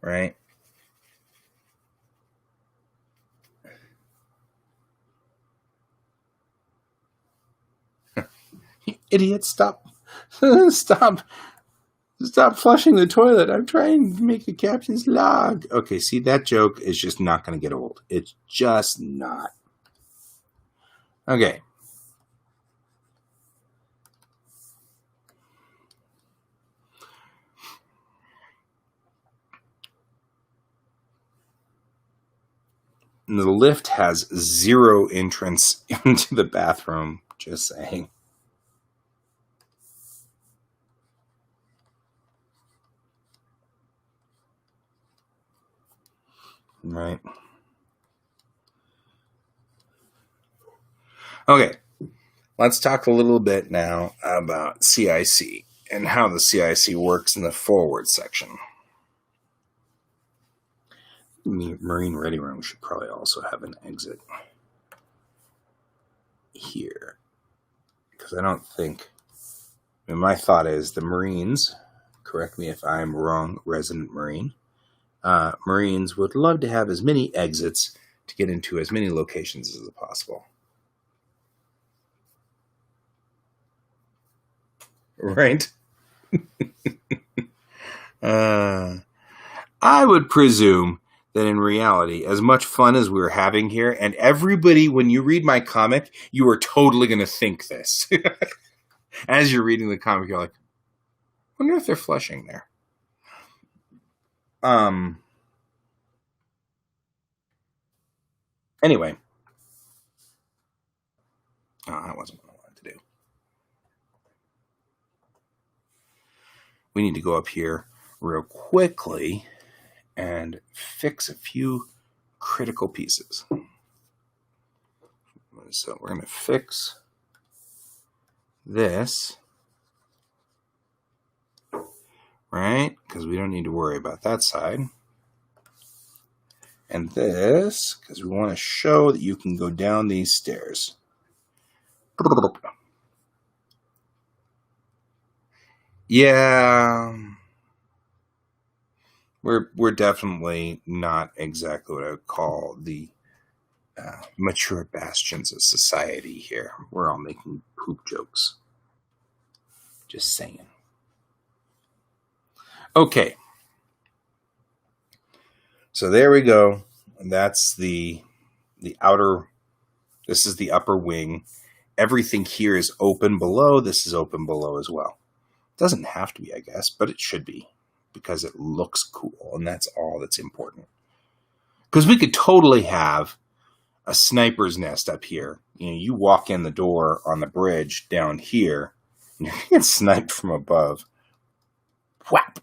Right? You idiot, stop. Stop flushing the toilet. I'm trying to make the captain's log. Okay, see, that joke is just not going to get old. It's just not. Okay. And the lift has 0 entrance into the bathroom. Just saying. Right. Okay. Let's talk a little bit now about CIC and how the CIC works in the forward section. Marine ready room should probably also have an exit here. Because I don't think... my thought is the Marines, correct me if I'm wrong, resident Marine, Marines would love to have as many exits to get into as many locations as possible. Right? I would presume that in reality, as much fun as we're having here, and everybody, when you read my comic, you are totally going to think this. As you're reading the comic, you're like, I wonder if they're flushing there. Anyway. Oh, that wasn't what I wanted to do. We need to go up here real quickly and fix a few critical pieces. So we're going to fix this, right? Because we don't need to worry about that side. And this, because we want to show that you can go down these stairs. Yeah. We're definitely not exactly what I would call the mature bastions of society here. We're all making poop jokes. Just saying. Okay. So there we go. And that's the outer, this is the upper wing. Everything here is open below. This is open below as well. It doesn't have to be, I guess, but it should be because it looks cool. And that's all that's important. Because we could totally have a sniper's nest up here. You walk in the door on the bridge down here, and you're going to get sniped from above. Whap!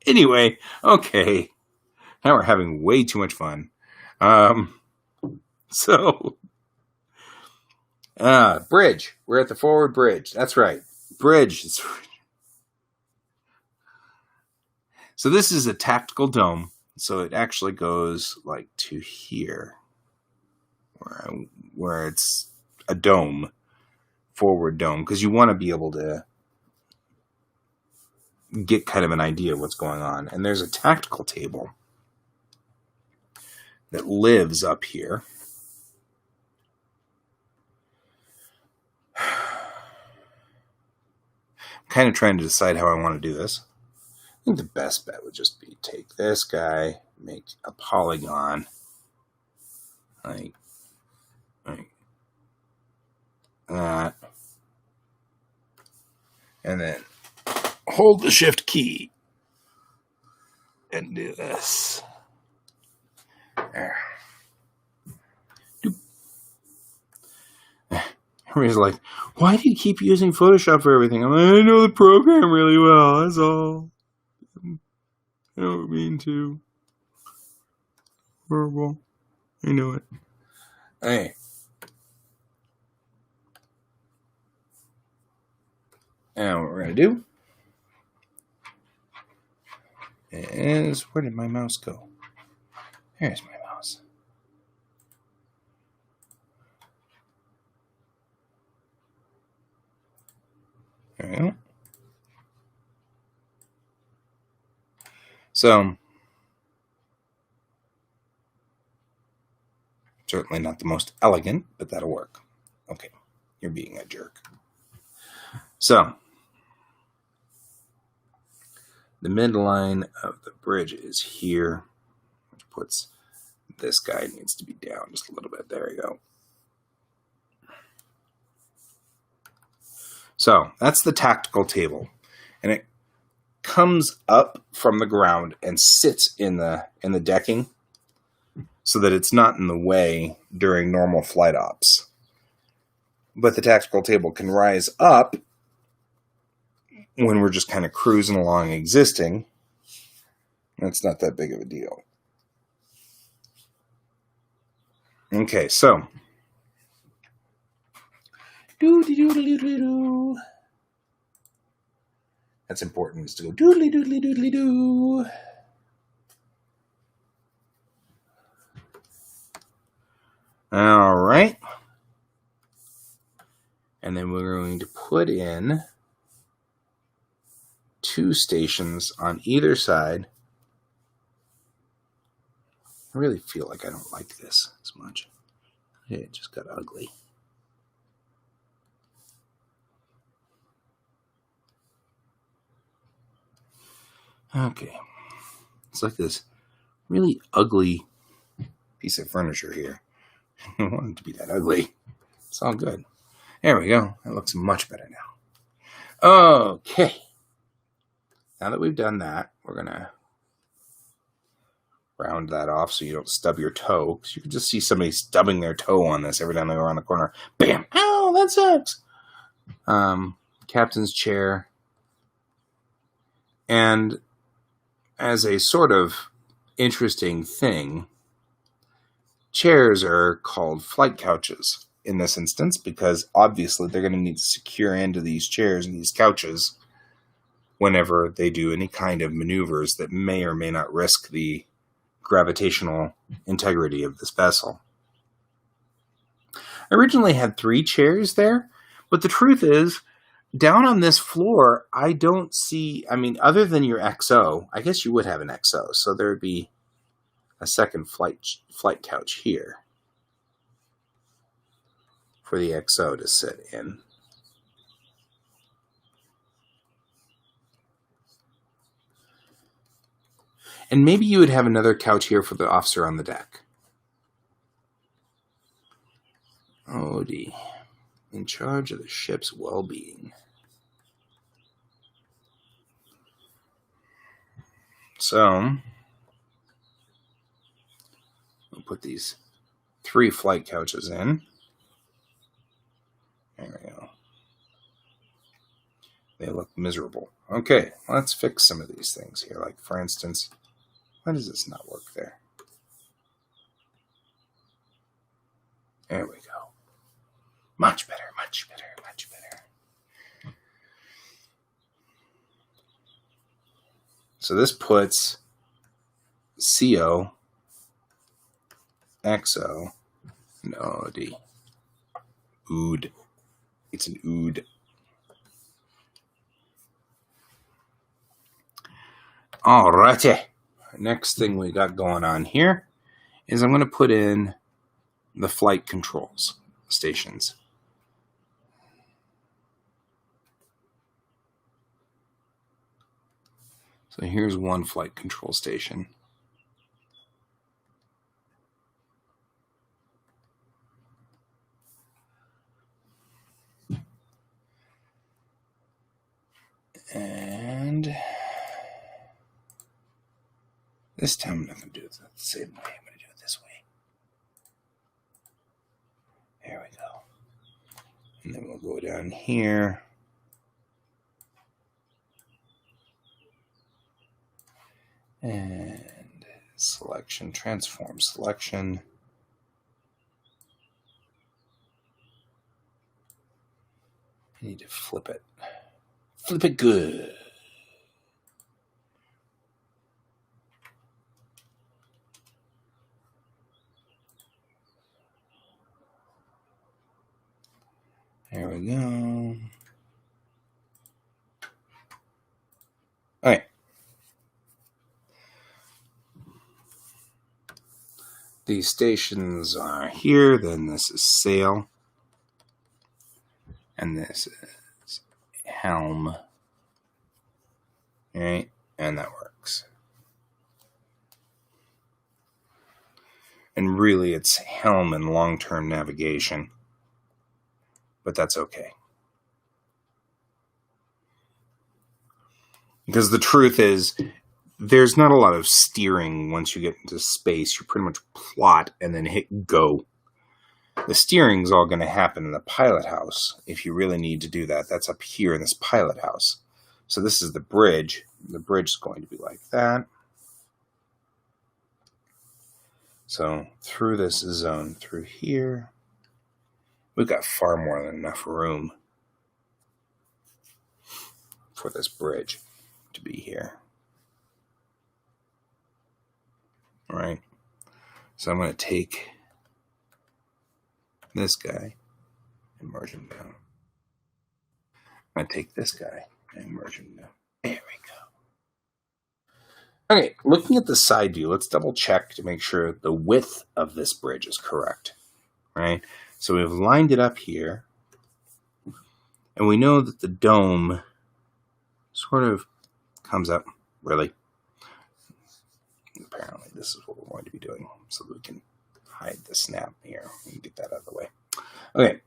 Anyway, okay. Now we're having way too much fun. Bridge. We're at the forward bridge. That's right. Bridge. So this is a tactical dome. So it actually goes like to here, where it's a dome, forward dome, because you want to be able to get kind of an idea of what's going on. And there's a tactical table that lives up here. I'm kind of trying to decide how I want to do this. I think the best bet would just be take this guy, make a polygon like that, and then hold the shift key and do this. There. Everybody's like, why do you keep using Photoshop for everything? I'm like, I know the program really well, that's all. I don't mean to. Horrible. I know it. Hey. Now what we're going to do is, where did my mouse go? There's my mouse. There we go. So, certainly not the most elegant, but that'll work. Okay, you're being a jerk. So, the midline of the bridge is here, which puts this guy needs to be down just a little bit. There we go. So, that's the tactical table. And it comes up from the ground and sits in the decking so that it's not in the way during normal flight ops. But the tactical table can rise up when we're just kind of cruising along existing. That's not that big of a deal. Okay, so that's important, is to go doodly doodly doodly doo. All right. And then we're going to put in 2 stations on either side. I really feel like I don't like this as much. It just got ugly. Okay. It's like this really ugly piece of furniture here. I don't want it to be that ugly. It's all good. There we go. That looks much better now. Okay. Now that we've done that, we're going to round that off so you don't stub your toe. Because you can just see somebody stubbing their toe on this every time they go around the corner. Bam! Ow, that sucks! Captain's chair. And as a sort of interesting thing, chairs are called flight couches in this instance because obviously they're going to need to secure into these chairs and these couches whenever they do any kind of maneuvers that may or may not risk the gravitational integrity of this vessel. I originally had 3 chairs there, but the truth is, down on this floor, I don't see, I mean, other than your XO, I guess you would have an XO, so there would be a second flight couch here for the XO to sit in. And maybe you would have another couch here for the officer on the deck. Odie, in charge of the ship's well-being. So, we'll put these 3 flight couches in. There we go. They look miserable. Okay, let's fix some of these things here. Like, for instance, why does this not work there? There we go. Much better, much better, much better. So this puts CO, XO, and OD. Ood. It's an ood. Alrighty. Next thing we got going on here is I'm going to put in the flight controls stations. So here's one flight control station. And this time I'm not going to do it the same way. I'm going to do it this way. There we go. And then we'll go down here. And selection, transform selection. I need to flip it. Flip it good. There we go. Okay. These stations are here, then this is sail, and this is helm. All right, and that works. And really, it's helm and long-term navigation, but that's okay. Because the truth is, there's not a lot of steering once you get into space. You pretty much plot and then hit go. The steering's all going to happen in the pilot house. If you really need to do that, that's up here in this pilot house. So this is the bridge. The bridge is going to be like that. So through this zone, through here, we've got far more than enough room for this bridge to be here. All right. So I'm going to take this guy and merge him down. I'm going to take this guy and merge him down. There we go. Okay, looking at the side view, let's double check to make sure the width of this bridge is correct. Right? So we've lined it up here. And we know that the dome sort of comes up, really. Apparently this is what we're going to be doing, so that we can hide the snap here and get that out of the way. Okay,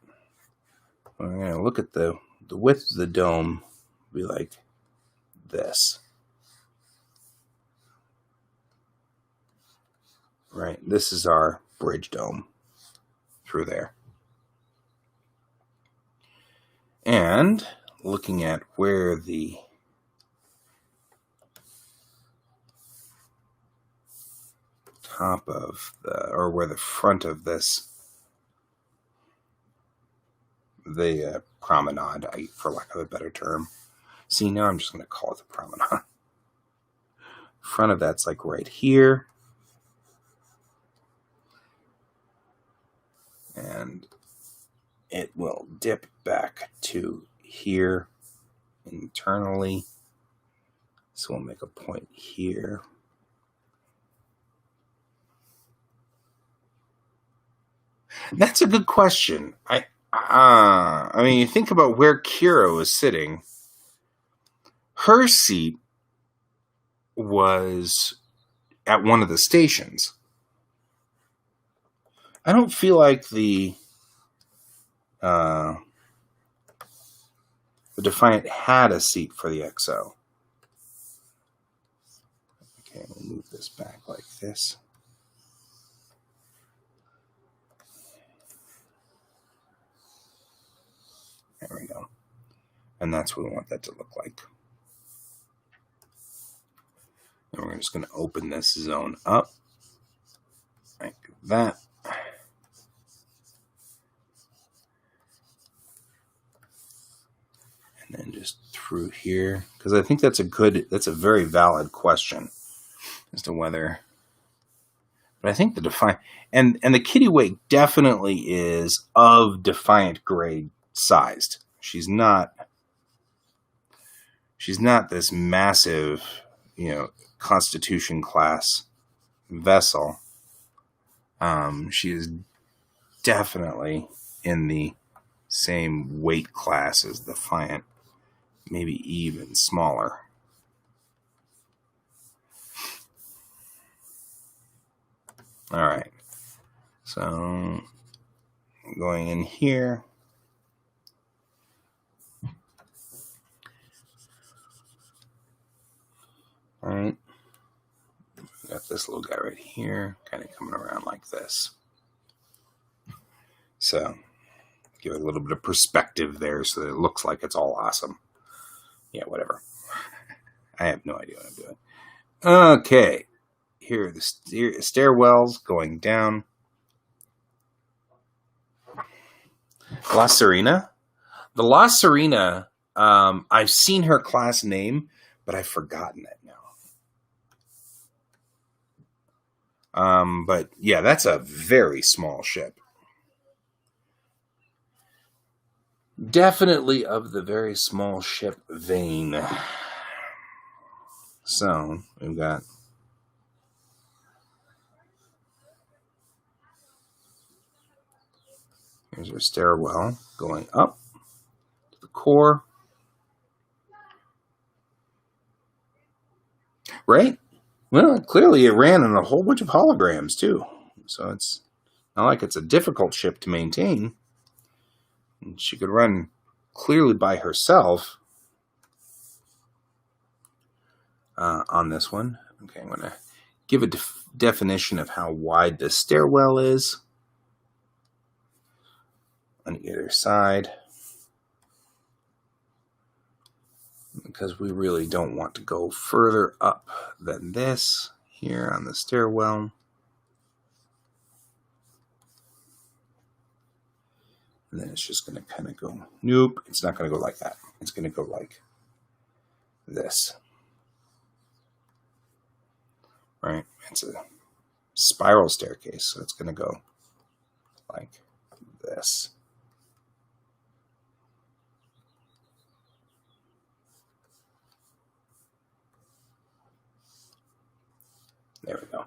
we're going to look at the width of the dome, be like this. Right, this is our bridge dome through there. And looking at where the top of or where the front of this, the promenade, for lack of a better term. See, now I'm just going to call it the promenade. Front of that's like right here. And it will dip back to here internally. So we'll make a point here. That's a good question. I mean, you think about where Kira was sitting. Her seat was at one of the stations. I don't feel like the Defiant had a seat for the XO. Okay, we'll move this back like this. There we go. And that's what we want that to look like. And we're just going to open this zone up like that. And then just through here, because I think that's a very valid question as to whether, but I think the Defiant, and the Kittiwake definitely is of Defiant grade sized. She's not this massive, Constitution class vessel. She is definitely in the same weight class as the Defiant, maybe even smaller. All right, so going in here. All right, got this little guy right here, kind of coming around like this. So give it a little bit of perspective there so that it looks like it's all awesome. Yeah, whatever. I have no idea what I'm doing. Okay, here are the stairwells going down. La Serena? The La Serena, I've seen her class name, but I've forgotten it now. But yeah, that's a very small ship. Definitely of the very small ship vein. So, we've got here's our stairwell going up to the core. Right? Well, clearly it ran on a whole bunch of holograms, too. So it's not like it's a difficult ship to maintain. And she could run clearly by herself on this one. Okay, I'm going to give a definition of how wide this stairwell is on either side, because we really don't want to go further up than this here on the stairwell. And then it's just going to kind of go, nope, it's not going to go like that. It's going to go like this. Right? It's a spiral staircase, so it's going to go like this. There we go.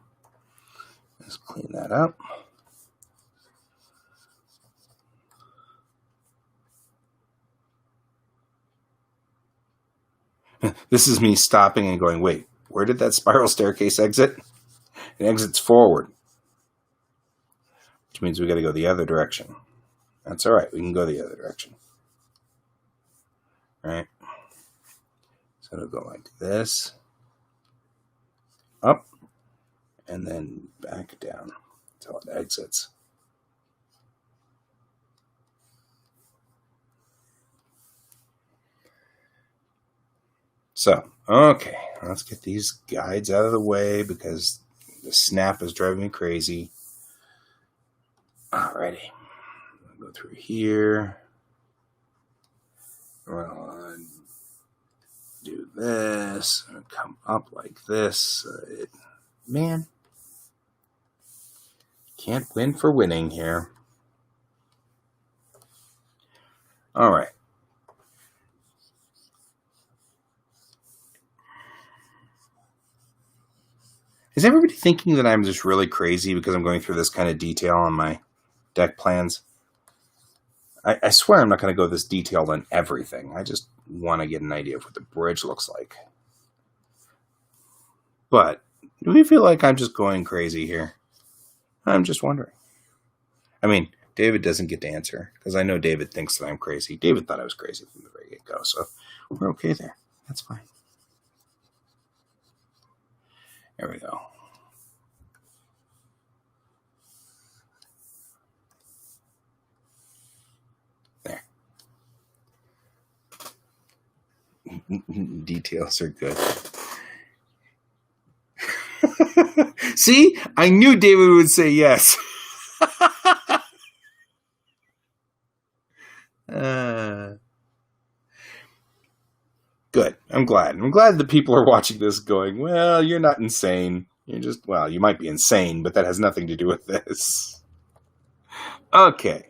Let's clean that up. This is me stopping and going, wait, where did that spiral staircase exit? It exits forward, which means we got to go the other direction. That's all right. We can go the other direction. All right. So it'll go like this, up, and then back down until it exits. So, okay, let's get these guides out of the way because the snap is driving me crazy. Alrighty, I'll go through here. We'll do this and come up like this. Man, can't win for winning here. All right. Is everybody thinking that I'm just really crazy because I'm going through this kind of detail on my deck plans? I swear I'm not going to go this detailed on everything. I just want to get an idea of what the bridge looks like. But do we feel like I'm just going crazy here? I'm just wondering. I mean, David doesn't get to answer because I know David thinks that I'm crazy. David thought I was crazy from the very get-go, so we're okay there. That's fine. There we go. There. Details are good. See? I knew David would say yes. Good. I'm glad. I'm glad that people are watching this going, well, you're not insane. You're just, well, you might be insane, but that has nothing to do with this. Okay.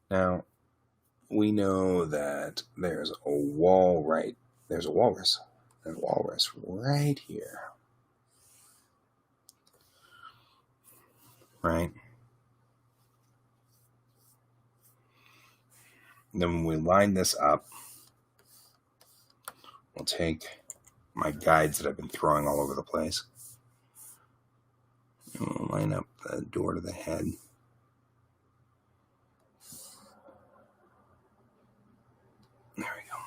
Now, we know that there's a wall right. There's a walrus. And a walrus right here. Right? Then when we line this up, we'll take my guides that I've been throwing all over the place. And we'll line up the door to the head. There we go.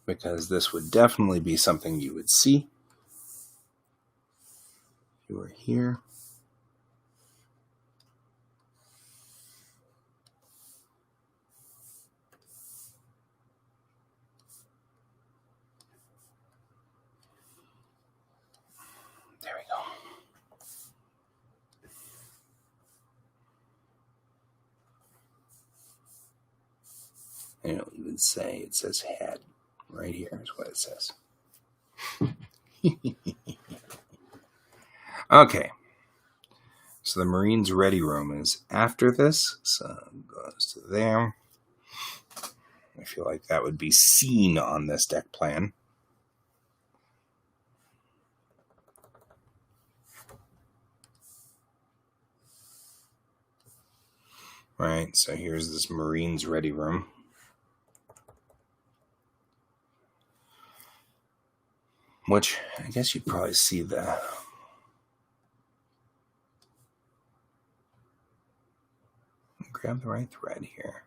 Because this would definitely be something you would see. You are here. There we go. And it'll even say, it says head. Right here is what it says. Okay. So the Marines ready room is after this. So it goes to there. I feel like that would be seen on this deck plan. Right, so here's this Marines ready room. Which, I guess you'd probably see the... Grab the right thread here.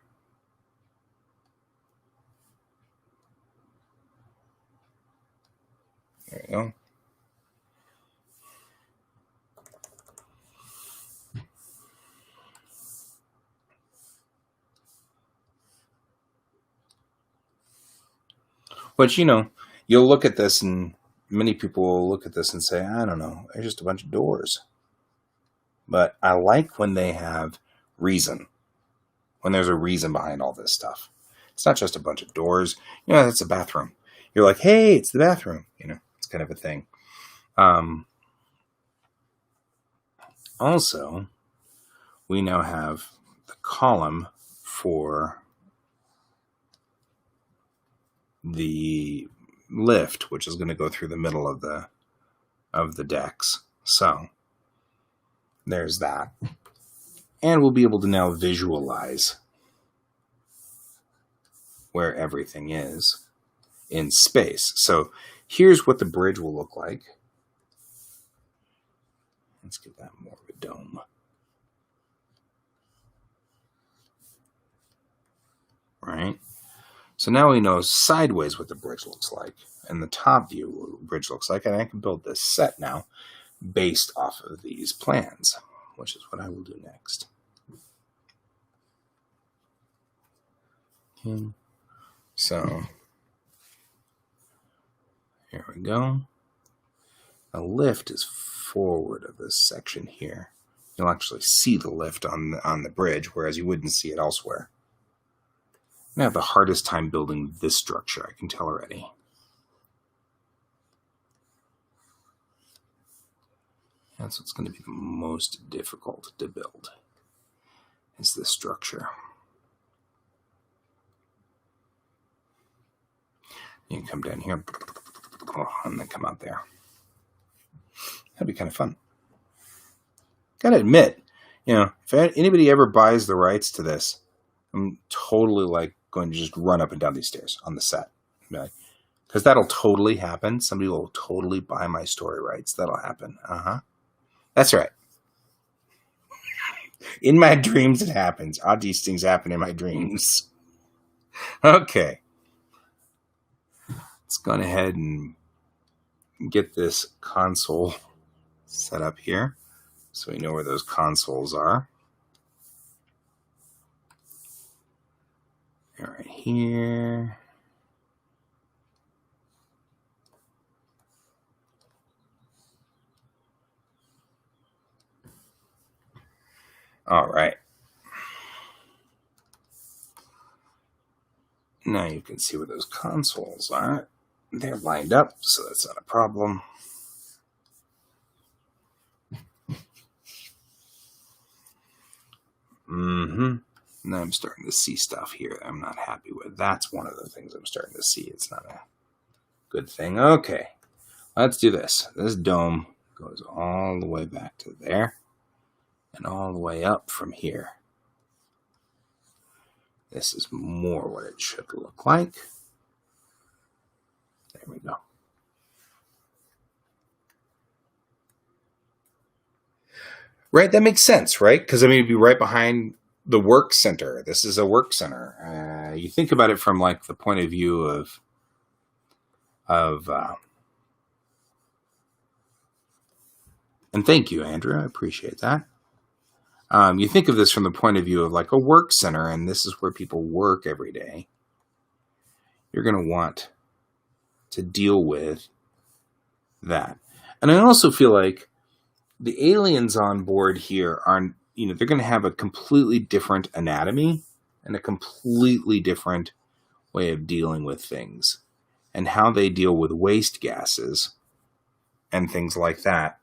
There you go. But, you know, you'll look at this and many people will look at this and say, I don't know, they're just a bunch of doors. But I like when they have reason. When there's a reason behind all this stuff. It's not just a bunch of doors. You know, that's a bathroom. You're like, hey, it's the bathroom. You know, it's kind of a thing. Also, we now have the column for the lift, which is going to go through the middle of the decks. So there's that. And we'll be able to now visualize where everything is in space. So here's what the bridge will look like. Let's give that more of a dome. Right? So now we know sideways what the bridge looks like. And the top view what the bridge looks like. And I can build this set now based off of these plans, which is what I will do next. Okay. So here we go. The lift is forward of this section here. You'll actually see the lift on the bridge, whereas you wouldn't see it elsewhere. I have the hardest time building this structure, I can tell already. That's what's going to be the most difficult to build, is this structure. You can come down here and then come out there. That'd be kind of fun. Gotta admit, you know, if anybody ever buys the rights to this, I'm totally like going to just run up and down these stairs on the set. Because that'll totally happen. Somebody will totally buy my story rights. That'll happen. That's right. In my dreams, it happens. Odd these things happen in my dreams. Okay. Let's go ahead and get this console set up here so we know where those consoles are. All right, here. All right. Now you can see where those consoles are. they're lined up, so that's not a problem. Now I'm starting to see stuff here I'm not happy with. That's one of the things I'm starting to see. It's not a good thing. Okay, let's do this. This dome goes all the way back to there and all the way up from here. This is more what it should look like. There we go. Right, that makes sense, right? Because I mean, it'd be right behind the work center. This is a work center. You think about it from like the point of view of and thank you, Andrew. I appreciate that. You think of this from the point of view of like a work center, and this is where people work every day. You're going to want to deal with that. And I also feel like the aliens on board here are, they're going to have a completely different anatomy and a completely different way of dealing with things and how they deal with waste gases and things like that,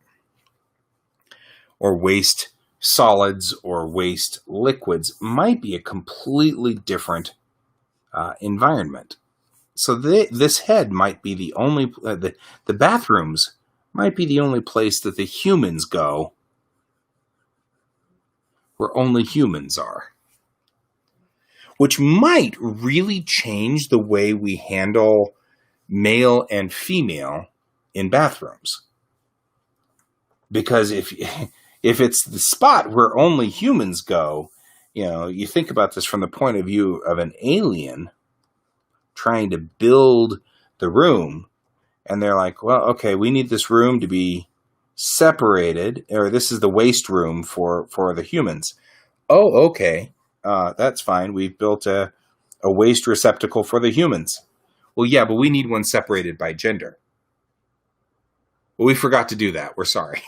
or waste solids or waste liquids might be a completely different environment. So this head might be the only, the bathrooms might be the only place that the humans go where only humans are. Which might really change the way we handle male and female in bathrooms. Because if it's the spot where only humans go, you think about this from the point of view of an alien trying to build the room, and they're like, well, okay, we need this room to be separated, or this is the waste room for the humans. Oh, okay, that's fine. We've built a waste receptacle for the humans. Well, yeah, but we need one separated by gender. Well, we forgot to do that. We're sorry.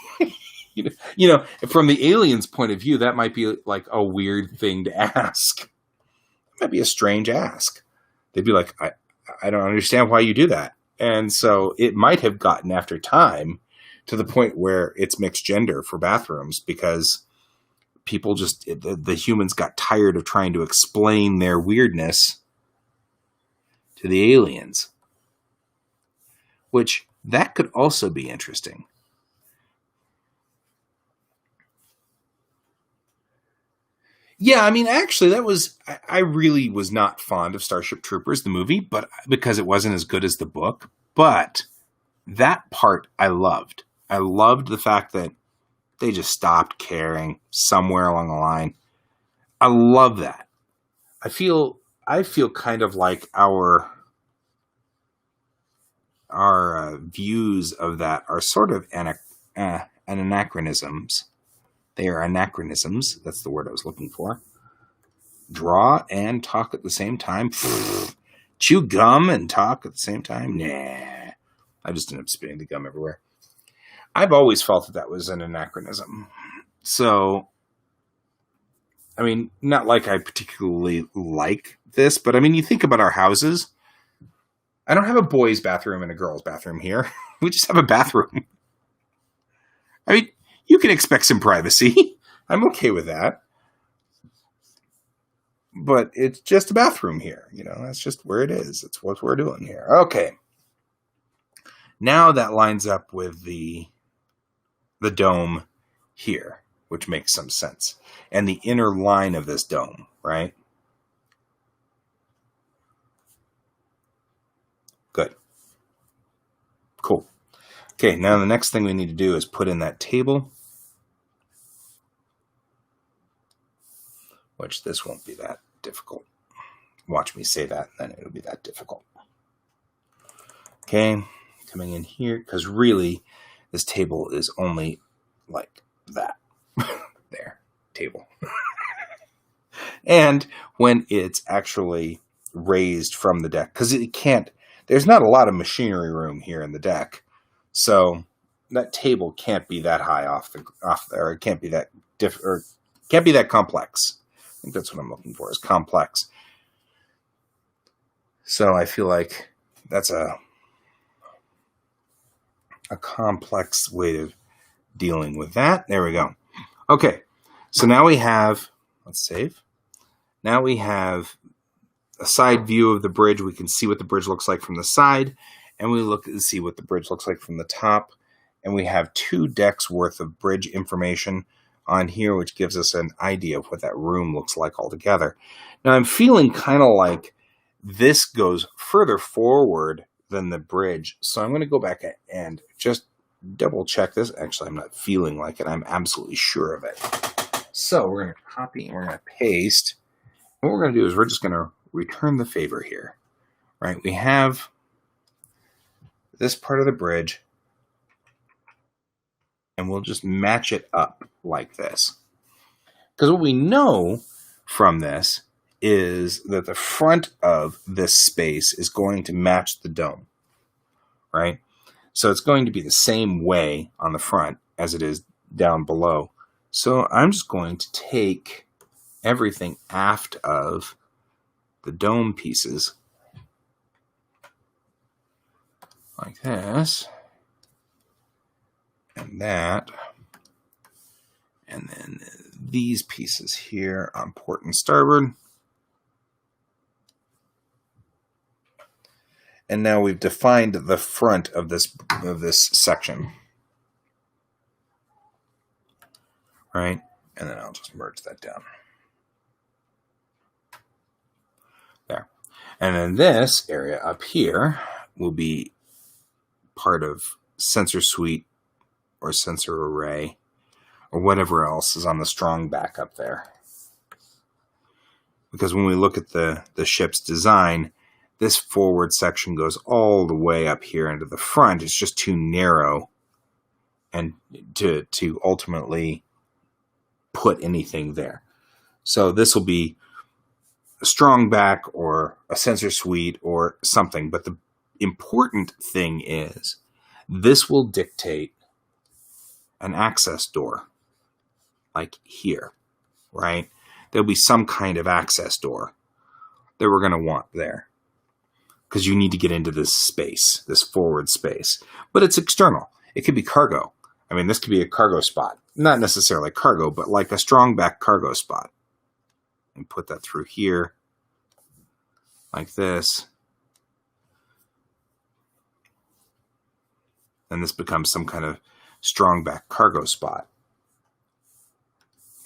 From the aliens' point of view, that might be like a weird thing to ask. It might be a strange ask. They'd be like, I don't understand why you do that. And so it might have gotten after time to the point where it's mixed gender for bathrooms because people the humans got tired of trying to explain their weirdness to the aliens. Which, that could also be interesting. Yeah, I mean, actually, I really was not fond of Starship Troopers, the movie, but because it wasn't as good as the book. But that part I loved. I loved the fact that they just stopped caring somewhere along the line. I love that. I feel kind of like our views of that are sort of anachronisms. They are anachronisms. That's the word I was looking for. Draw and talk at the same time. Chew gum and talk at the same time. Nah. I just ended up spitting the gum everywhere. I've always felt that was an anachronism. So, I mean, not like I particularly like this, but I mean, you think about our houses. I don't have a boys' bathroom and a girls' bathroom here. We just have a bathroom. I mean, you can expect some privacy. I'm okay with that. But it's just a bathroom here. That's just where it is. It's what we're doing here. Okay. Now that lines up with the dome here, which makes some sense. And the inner line of this dome, right? Good. Cool. Okay, now the next thing we need to do is put in that table. Which this won't be that difficult. Watch me say that, and then it'll be that difficult. Okay, coming in here, because really, this table is only like that. There, table. And when it's actually raised from the deck, because it can't, there's not a lot of machinery room here in the deck, so that table can't be that high off there. It can't be that can't be that complex. I think that's what I'm looking for, is complex. So I feel like that's a a complex way of dealing with that. There we go. Okay, so now we have, let's save. Now we have a side view of the bridge. We can see what the bridge looks like from the side, and we look and see what the bridge looks like from the top. And we have 2 decks worth of bridge information on here, which gives us an idea of what that room looks like altogether. Now I'm feeling kind of like this goes further forward than the bridge. So I'm going to go back and just double check this. Actually, I'm not feeling like it. I'm absolutely sure of it. So we're going to copy and we're going to paste. What we're going to do is we're just going to return the favor here, right? We have this part of the bridge, and we'll just match it up like this. Because what we know from this is that the front of this space is going to match the dome, right? So it's going to be the same way on the front as it is down below. So I'm just going to take everything aft of the dome pieces like this and that, and then these pieces here on port and starboard. And now we've defined the front of this section, right? And then I'll just merge that down there. And then this area up here will be part of sensor suite or sensor array or whatever else is on the strong back up there. Because when we look at the ship's design, this forward section goes all the way up here into the front. It's just too narrow and to ultimately put anything there. So this will be a strong back or a sensor suite or something. But the important thing is this will dictate an access door like here, right? There'll be some kind of access door that we're going to want there because you need to get into this space, this forward space. But it's external. It could be cargo. I mean, this could be a cargo spot. Not necessarily cargo, but like a strong back cargo spot. And put that through here like this. And this becomes some kind of strong back cargo spot.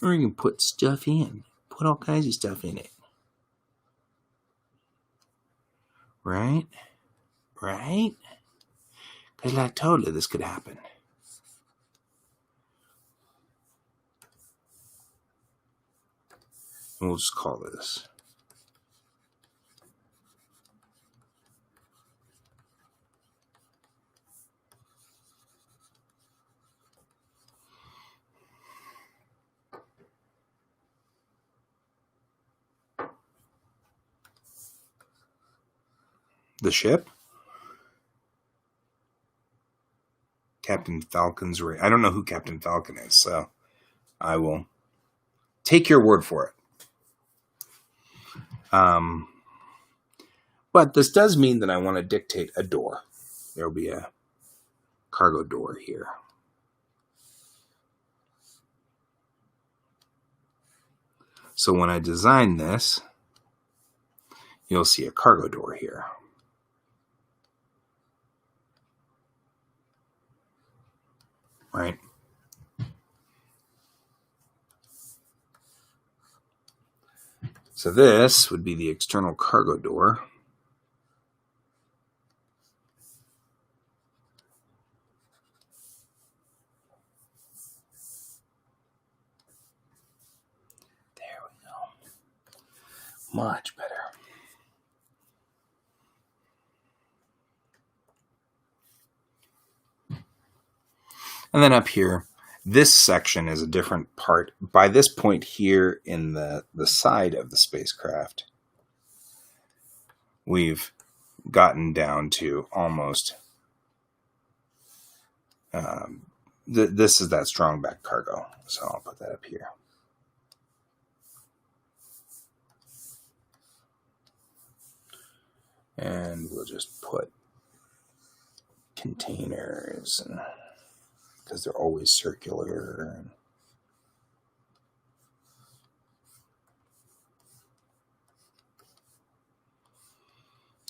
Or you can put stuff in. Put all kinds of stuff in it. Right? Right? Because I told you this could happen. And we'll just call this the ship. Captain Falcon's ring. I don't know who Captain Falcon is, so I will take your word for it. But this does mean that I want to dictate a door. There will be a cargo door here. So when I design this, you'll see a cargo door here. Right? So this would be the external cargo door. There we go. Much better. And then up here, this section is a different part. By this point here in the side of the spacecraft, we've gotten down to almost, this is that strong back cargo. So I'll put that up here. And we'll just put containers, because they're always circular.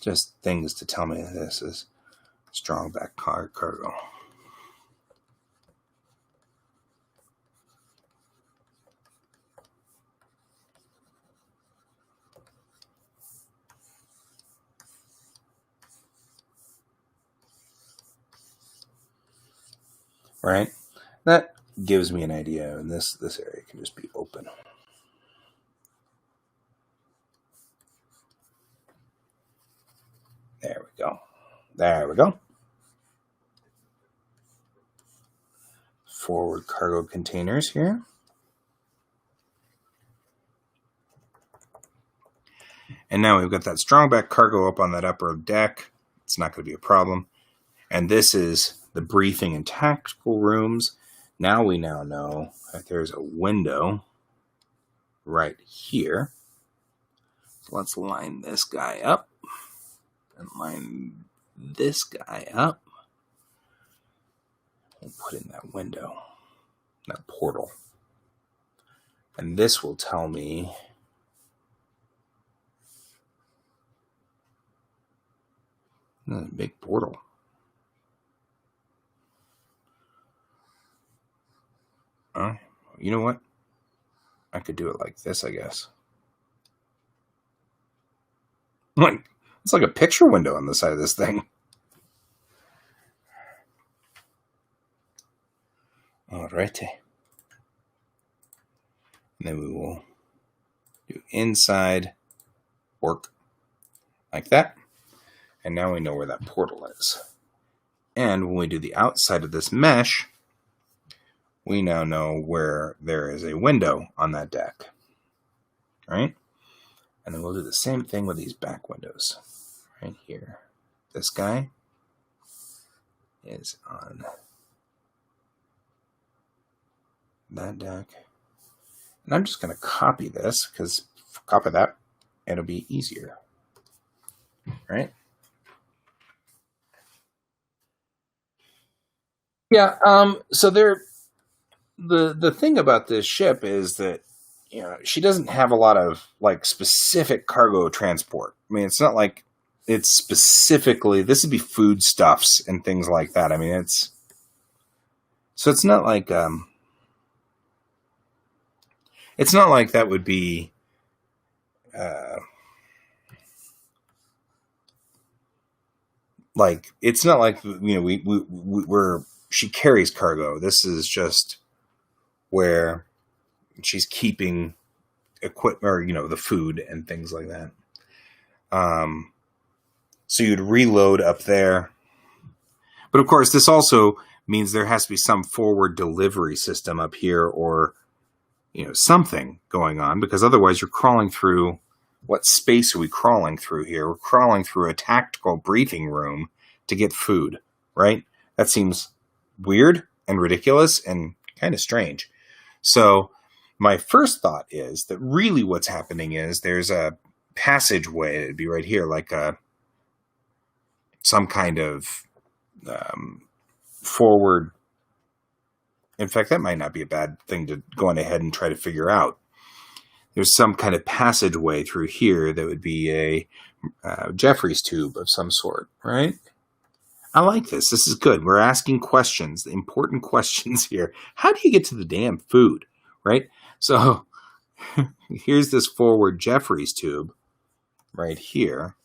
Just things to tell me this is strong back cargo. Right? That gives me an idea, and this area can just be open. There we go. There we go. Forward cargo containers here. And now we've got that strong back cargo up on that upper deck. It's not going to be a problem. And this is the briefing and tactical rooms. Now we know that there's a window right here. So let's line this guy up and line this guy up. We'll put in that window, that portal. And this will tell me a big portal. You know what? I could do it like this, I guess. It's like a picture window on the side of this thing. Alrighty. And then we will do inside work like that. And now we know where that portal is. And when we do the outside of this mesh, we now know where there is a window on that deck. Right? And then we'll do the same thing with these back windows. Right here. This guy is on that deck. And I'm just going to copy this, because copy that, it'll be easier. Right? Yeah, so the thing about this ship is that, you know, she doesn't have a lot of like specific cargo transport. I mean, it's not like it's specifically, this would be foodstuffs and things like that. I mean, it's not like that would be like, it's not like, you know, she carries cargo. This is just where she's keeping equipment, or, you know, the food and things like that. So you'd reload up there. But of course, this also means there has to be some forward delivery system up here, or, you know, something going on, because otherwise you're crawling through, what space are we crawling through here? We're crawling through a tactical briefing room to get food, right? That seems weird and ridiculous and kind of strange. So my first thought is that really what's happening is there's a passageway. It'd be right here, like some kind of forward. In fact, that might not be a bad thing to go on ahead and try to figure out. There's some kind of passageway through here that would be a Jeffries tube of some sort, right? I like this. This is good. We're asking questions, important questions here. How do you get to the damn food, right? So here's this forward Jeffries tube right here.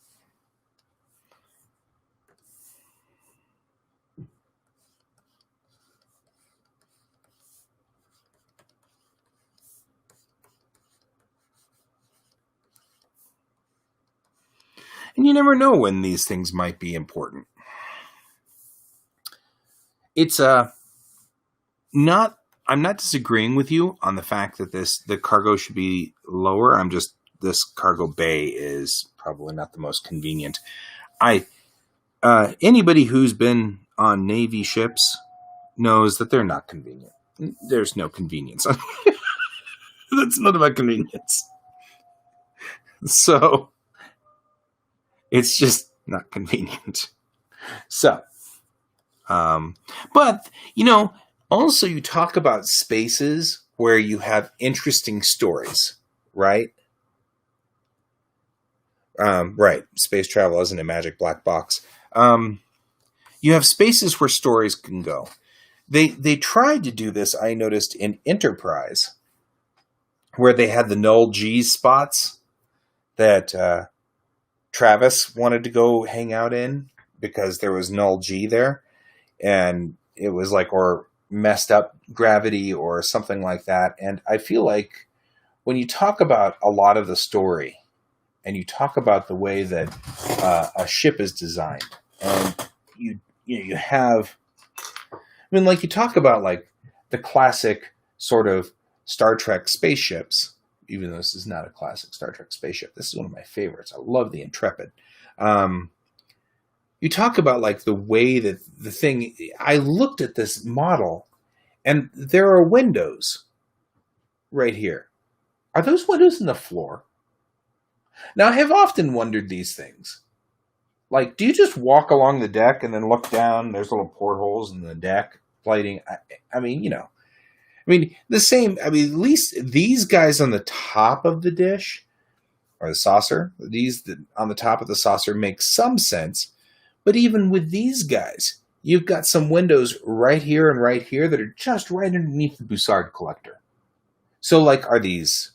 And you never know when these things might be important. It's I'm not disagreeing with you on the fact that the cargo should be lower. This cargo bay is probably not the most convenient. Anybody who's been on Navy ships knows that they're not convenient. There's no convenience. That's not about convenience. So it's just not convenient. So But, also you talk about spaces where you have interesting stories, right? Right. Space travel isn't a magic black box. You have spaces where stories can go. They tried to do this, I noticed, in Enterprise, where they had the null G spots that Travis wanted to go hang out in because there was null G there. And it was like, or messed up gravity or something like that. And I feel like when you talk about a lot of the story and you talk about the way that a ship is designed, and you have, like you talk about like the classic sort of Star Trek spaceships, even though this is not a classic Star Trek spaceship. This is one of my favorites. I love the Intrepid. You talk about like the way that the thing, I looked at this model and there are windows right here. Are those windows in the floor? Now, I have often wondered these things. Like, do you just walk along the deck and then look down? There's little portholes in the deck lighting. I mean, the same. I mean, at least these guys on the top of the dish or the saucer, these on the top of the saucer make some sense. But even with these guys, you've got some windows right here and right here that are just right underneath the Bussard collector. So, like, are these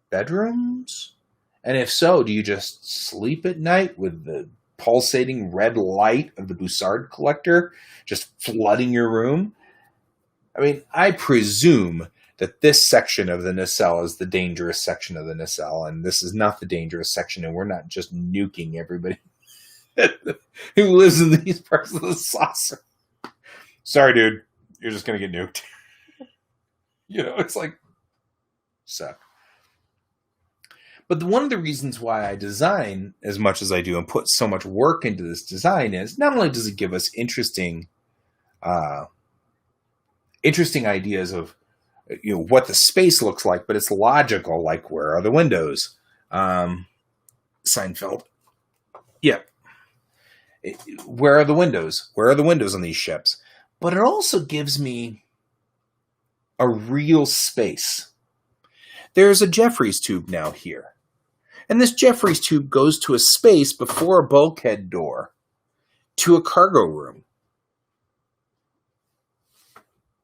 bedrooms? And if so, do you just sleep at night with the pulsating red light of the Bussard collector just flooding your room? I mean, I presume that this section of the nacelle is the dangerous section of the nacelle, and this is not the dangerous section, and we're not just nuking everybody who lives in these parts of the saucer. Sorry, dude. You're just going to get nuked. It's like, suck. But one of the reasons why I design as much as I do and put so much work into this design is not only does it give us interesting ideas of what the space looks like, but it's logical. Like, where are the windows? Seinfeld. Yeah. Where are the windows? Where are the windows on these ships? But it also gives me a real space. There's a Jeffries tube now here. And this Jeffries tube goes to a space before a bulkhead door to a cargo room.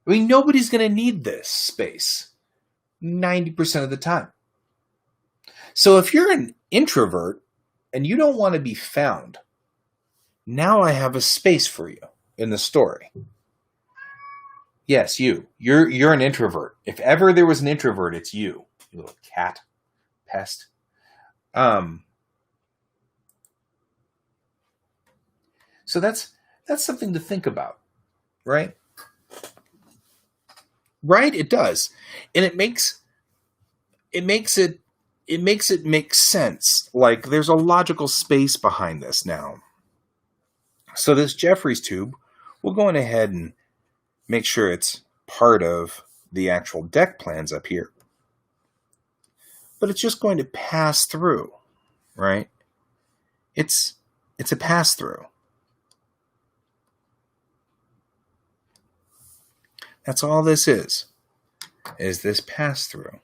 I mean, nobody's going to need this space 90% of the time. So if you're an introvert and you don't want to be found, now I have a space for you in the story. Yes, you. You're an introvert. If ever there was an introvert, it's you. You little cat pest. So that's something to think about, right? Right? It does. And it makes it make sense. Like, there's a logical space behind this now. So this Jeffries tube, we'll go on ahead and make sure it's part of the actual deck plans up here. But it's just going to pass through, right? It's a pass through. That's all this is this pass through.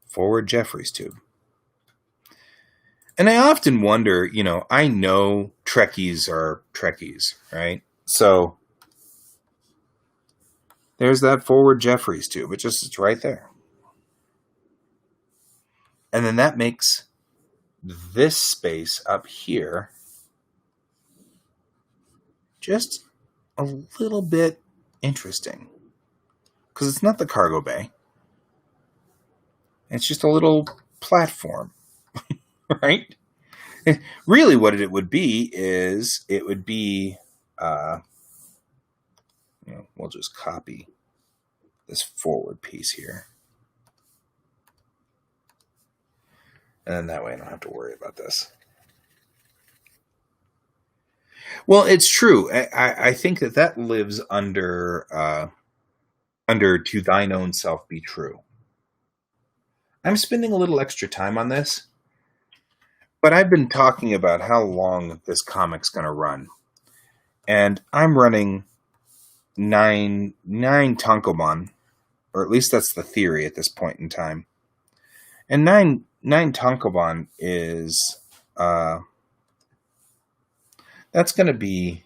Forward Jeffries tube. And I often wonder, I know Trekkies are Trekkies, right? So there's that forward Jeffries tube. It's right there. And then that makes this space up here just a little bit interesting. Because it's not the cargo bay. It's just a little platform. Right? Really what it would be is, we'll just copy this forward piece here. And that way I don't have to worry about this. Well, it's true. I think that lives under to thine own self be true. I'm spending a little extra time on this, but I've been talking about how long this comic's going to run. And I'm running nine Tankobon, or at least that's the theory at this point in time. And nine Tankobon is that's going to be.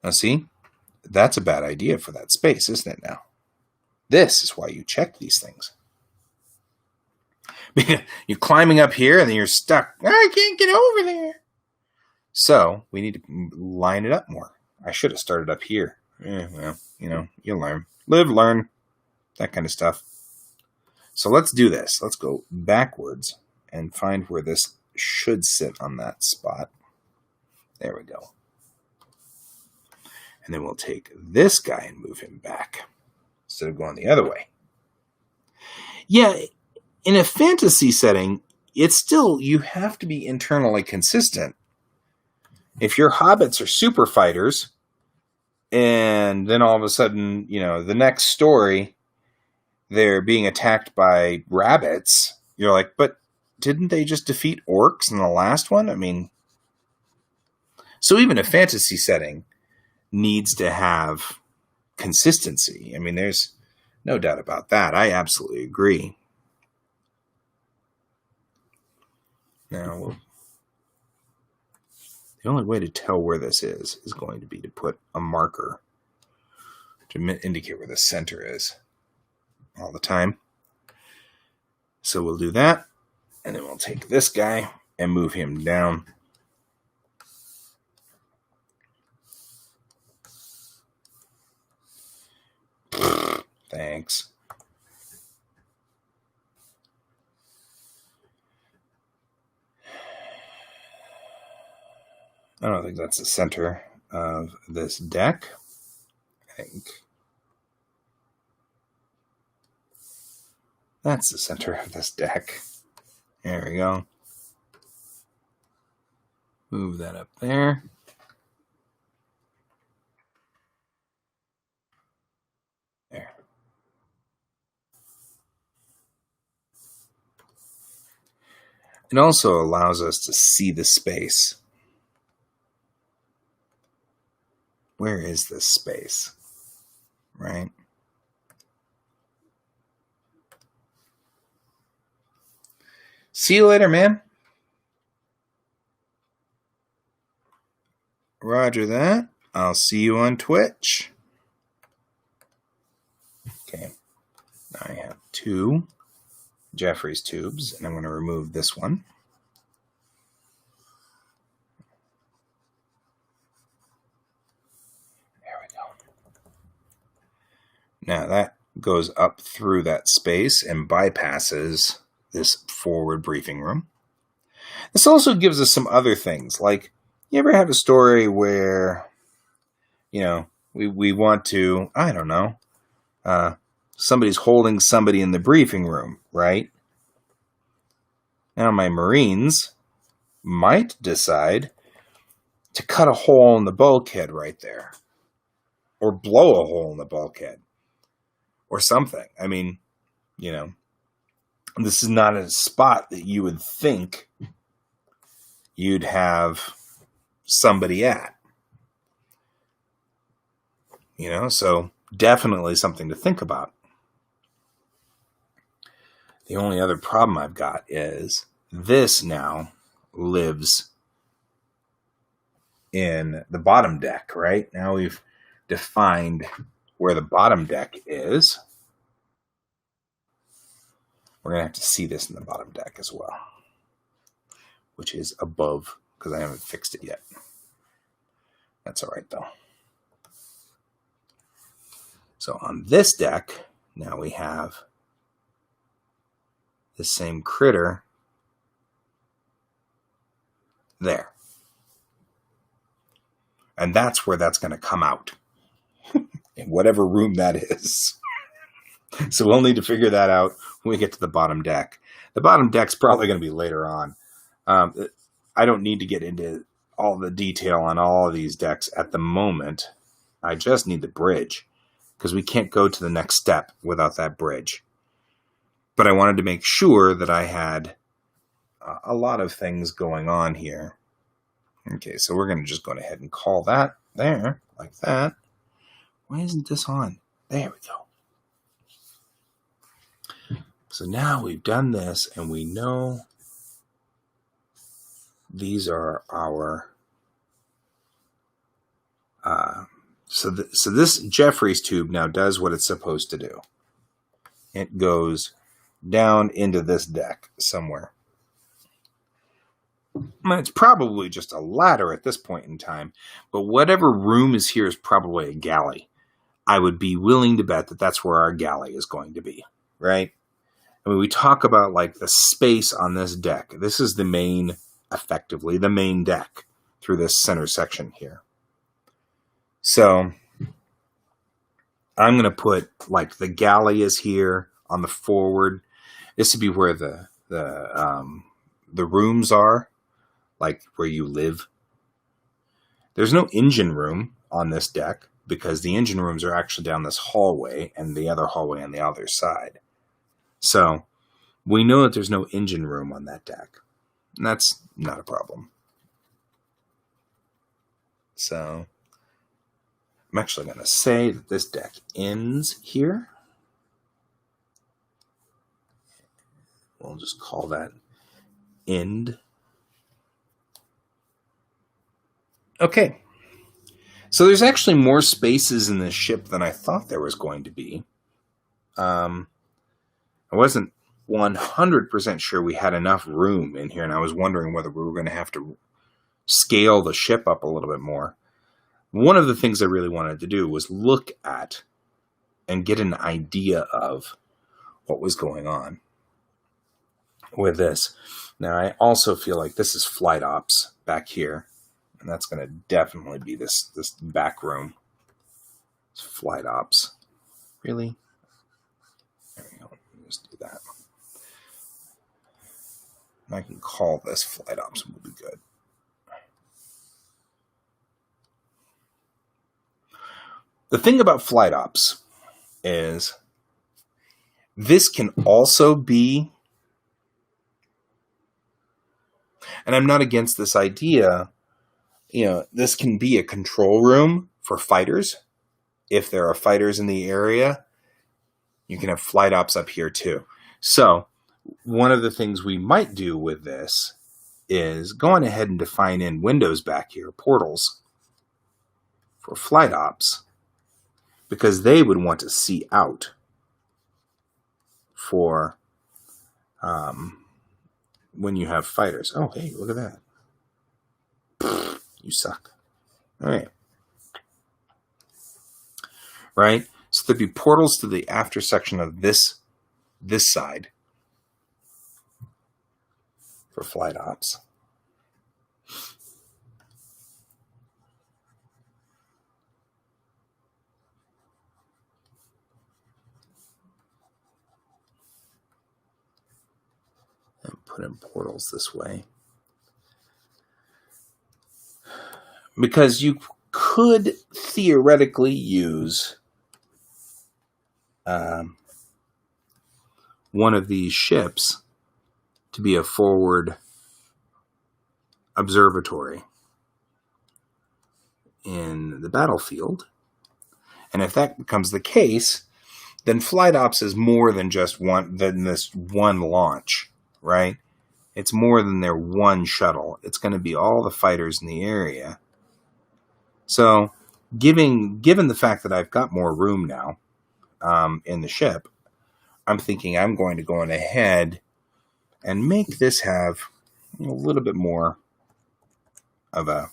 Now see, that's a bad idea for that space, isn't it? Now, this is why you check these things. You're climbing up here and then you're stuck. I can't get over there. So we need to line it up more. I should have started up here. Well, you'll learn. Live, learn, that kind of stuff. So let's do this. Let's go backwards and find where this should sit on that spot. There we go. And then we'll take this guy and move him back instead of going the other way. Yeah, in a fantasy setting, it's still, you have to be internally consistent. If your hobbits are super fighters, and then all of a sudden, the next story, they're being attacked by rabbits, you're like, but didn't they just defeat orcs in the last one? I mean, so even a fantasy setting needs to have consistency. I mean, there's no doubt about that. I absolutely agree. Now, the only way to tell where this is going to be to put a marker to indicate where the center is all the time. So we'll do that, and then we'll take this guy and move him down. Thanks. I don't think that's the center of this deck. I think that's the center of this deck. There we go. Move that up there. There. It also allows us to see the space. Where is this space? Right? See you later, man. Roger that. I'll see you on Twitch. Okay. Now I have 2 Jeffrey's tubes, and I'm going to remove this one. There we go. Now that goes up through that space and bypasses this forward briefing room. This also gives us some other things, like, you ever have a story where, we want to, I don't know, somebody's holding somebody in the briefing room, right? Now my Marines might decide to cut a hole in the bulkhead right there, or blow a hole in the bulkhead, or something. I mean, this is not a spot that you would think you'd have somebody at. So definitely something to think about. The only other problem I've got is this now lives in the bottom deck, right? Now we've defined where the bottom deck is. We're going to have to see this in the bottom deck as well, which is above, because I haven't fixed it yet. That's all right, though. So on this deck, now we have the same critter there. And that's where that's going to come out, in whatever room that is. So we'll need to figure that out when we get to the bottom deck. The bottom deck's probably going to be later on. I don't need to get into all the detail on all of these decks at the moment. I just need the bridge, because we can't go to the next step without that bridge. But I wanted to make sure that I had a lot of things going on here Okay, so we're going to just go ahead and call that there, like that. Why isn't this on? There we go. So now we've done this, and we know these are our... So this Jeffries tube now does what it's supposed to do. It goes down into this deck somewhere. It's probably just a ladder at this point in time, but whatever room is here is probably a galley. I would be willing to bet that that's where our galley is going to be, right? I mean, we talk about like the space on this deck. This is the main, effectively, the main deck through this center section here. So I'm going to put like the galley is here on the forward. This would be where the rooms are, like where you live. There's no engine room on this deck because the engine rooms are actually down this hallway and the other hallway on the other side. So we know that there's no engine room on that deck. And that's not a problem. So I'm actually going to say that this deck ends here. We'll just call that end. Okay. So there's actually more spaces in this ship than I thought there was going to be. I wasn't 100% sure we had enough room in here, and I was wondering whether we were going to have to scale the ship up a little bit more. One of the things I really wanted to do was look at and get an idea of what was going on with this. Now, I also feel like this is flight ops back here, and that's going to definitely be this back room. It's flight ops. Really? There we go. Just do that. I can call this flight ops and we'll be good. The thing about flight ops is this can also be, and I'm not against this idea, this can be a control room for fighters. If there are fighters in the area, you can have flight ops up here too. So one of the things we might do with this is go on ahead and define in windows back here, portals for flight ops, because they would want to see out for when you have fighters. Oh, hey, look at that. Pfft, you suck. All right. Right? So there'd be portals to the after section of this side for flight ops. And put in portals this way. Because you could theoretically use one of these ships to be a forward observatory in the battlefield. And if that becomes the case, then flight ops is more than just this one launch, right? It's more than their one shuttle. It's going to be all the fighters in the area. So, given the fact that I've got more room now in the ship, I'm thinking I'm going to go on ahead and make this have a little bit more of a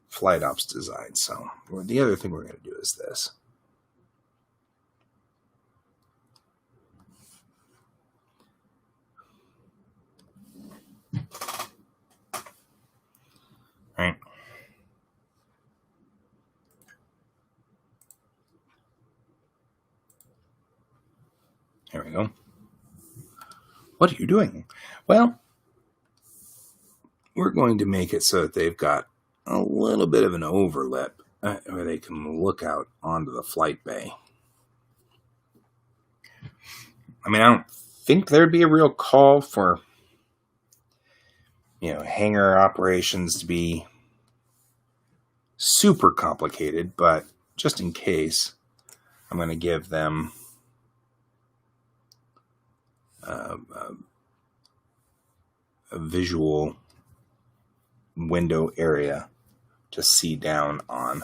flight ops design. So, the other thing we're going to do is this. Right. There we go. What are you doing? Well, we're going to make it so that they've got a little bit of an overlap where they can look out onto the flight bay. I mean, I don't think there'd be a real call for hangar operations to be super complicated, but just in case, I'm going to give them a visual window area to see down on.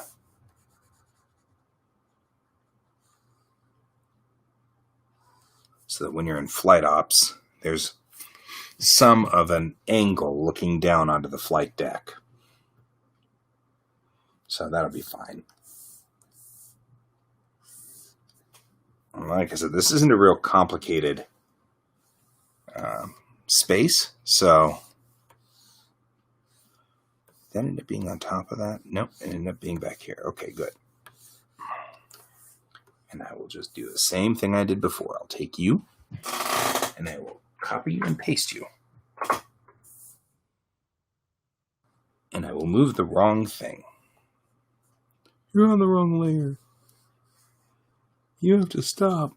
So that when you're in flight ops, there's some of an angle looking down onto the flight deck. So that'll be fine. Like I said, this isn't a real complicated space, so that ended up being on top of that. Nope, it ended up being back here. Okay, good. And I will just do the same thing I did before. I'll take you, and I will copy you and paste you. And I will move the wrong thing. You're on the wrong layer. You have to stop.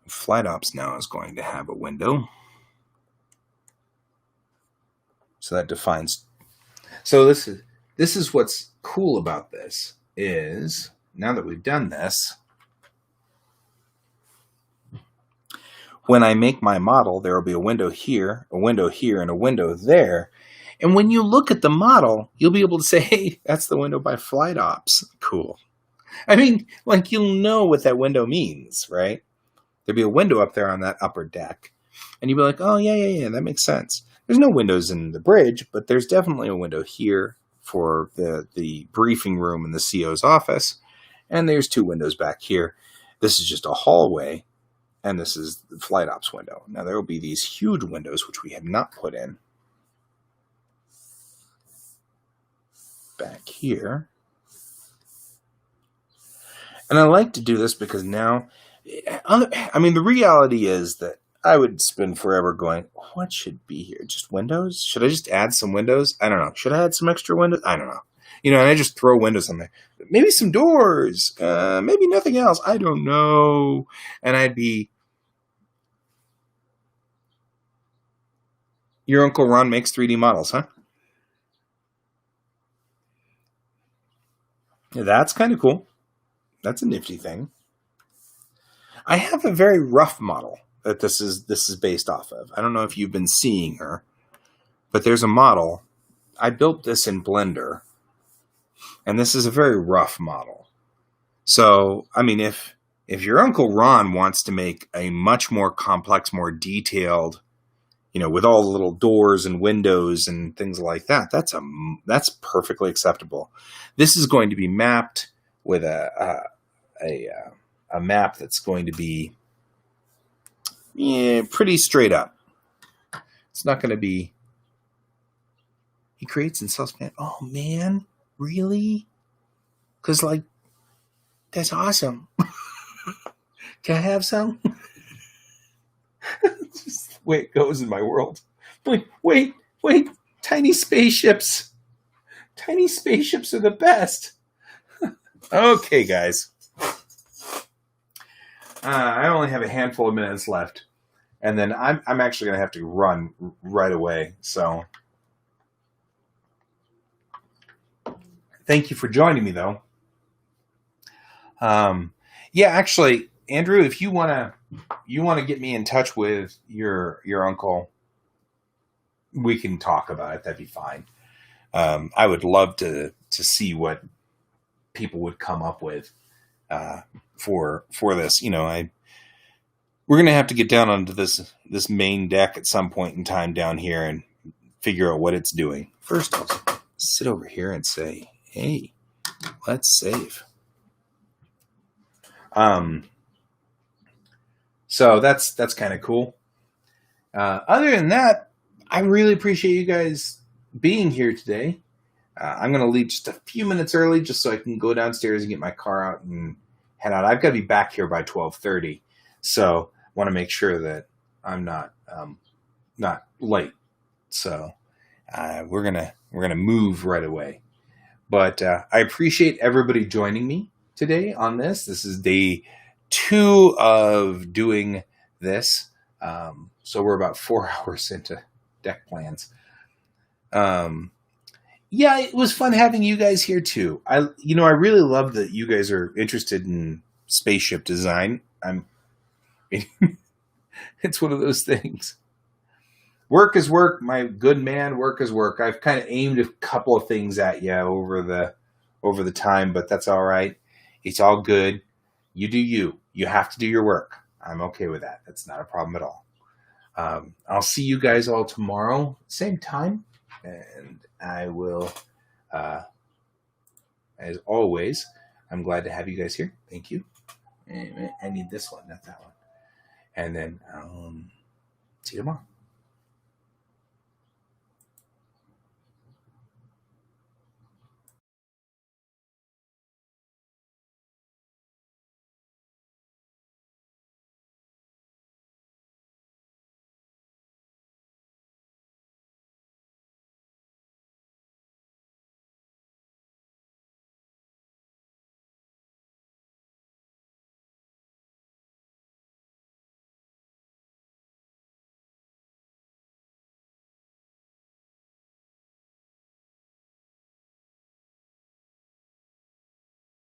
Flight Ops now is going to have a window. So that defines. So this is what's cool about this is now that we've done this, when I make my model, there will be a window here, and a window there. And when you look at the model, you'll be able to say, hey, that's the window by Flight Ops. Cool. I mean, like, you'll know what that window means, right? There'll be a window up there on that upper deck. And you'll be like, oh, yeah, that makes sense. There's no windows in the bridge, but there's definitely a window here for the briefing room in the CO's office. And there's 2 windows back here. This is just a hallway. And this is the Flight Ops window. Now, there will be these huge windows, which we have not put in. Back here. And I like to do this because now, I mean, the reality is that I would spend forever going, what should be here? Just windows? Should I just add some windows? I don't know. Should I add some extra windows? I don't know. And I just throw windows on there. Maybe some doors. Maybe nothing else. I don't know. And I'd be... Your Uncle Ron makes 3D models, huh? Yeah, that's kind of cool. That's a nifty thing. I have a very rough model that this is based off of. I don't know if you've been seeing her, but there's a model. I built this in Blender, and this is a very rough model. So, I mean, if your Uncle Ron wants to make a much more complex, more detailed, with all the little doors and windows and things like that, that's perfectly acceptable. This is going to be mapped with a map that's going to be pretty straight up. It's not going to be. He creates and sells. Oh man, really? Because that's awesome. Can I have some? Just the way it goes in my world. Wait. Tiny spaceships. Tiny spaceships are the best. Okay, guys. I only have a handful of minutes left. And then I'm actually going to have to run right away. So thank you for joining me, though. Yeah, actually, Andrew, if you want to get me in touch with your uncle, we can talk about it. That'd be fine. I would love to see what people would come up with for this. We're going to have to get down onto this main deck at some point in time down here and figure out what it's doing. First, I'll sit over here and say, hey, let's save. So that's kind of cool. Other than that, I really appreciate you guys being here today. I'm going to leave just a few minutes early just so I can go downstairs and get my car out and head out. I've got to be back here by 12:30. So I want to make sure that I'm not late. So we're gonna move right away. But I appreciate everybody joining me. today on this. This is day 2 of doing this. So we're about 4 hours into deck plans. Yeah, it was fun having you guys here too. I really love that you guys are interested in spaceship design. It's one of those things. Work is work, my good man. Work is work. I've kind of aimed a couple of things at you over the time, but that's all right. It's all good. You do you. You have to do your work. I'm okay with that. That's not a problem at all. I'll see you guys all tomorrow, same time, and I will. As always, I'm glad to have you guys here. Thank you. I need this one, not that one. And then see you tomorrow.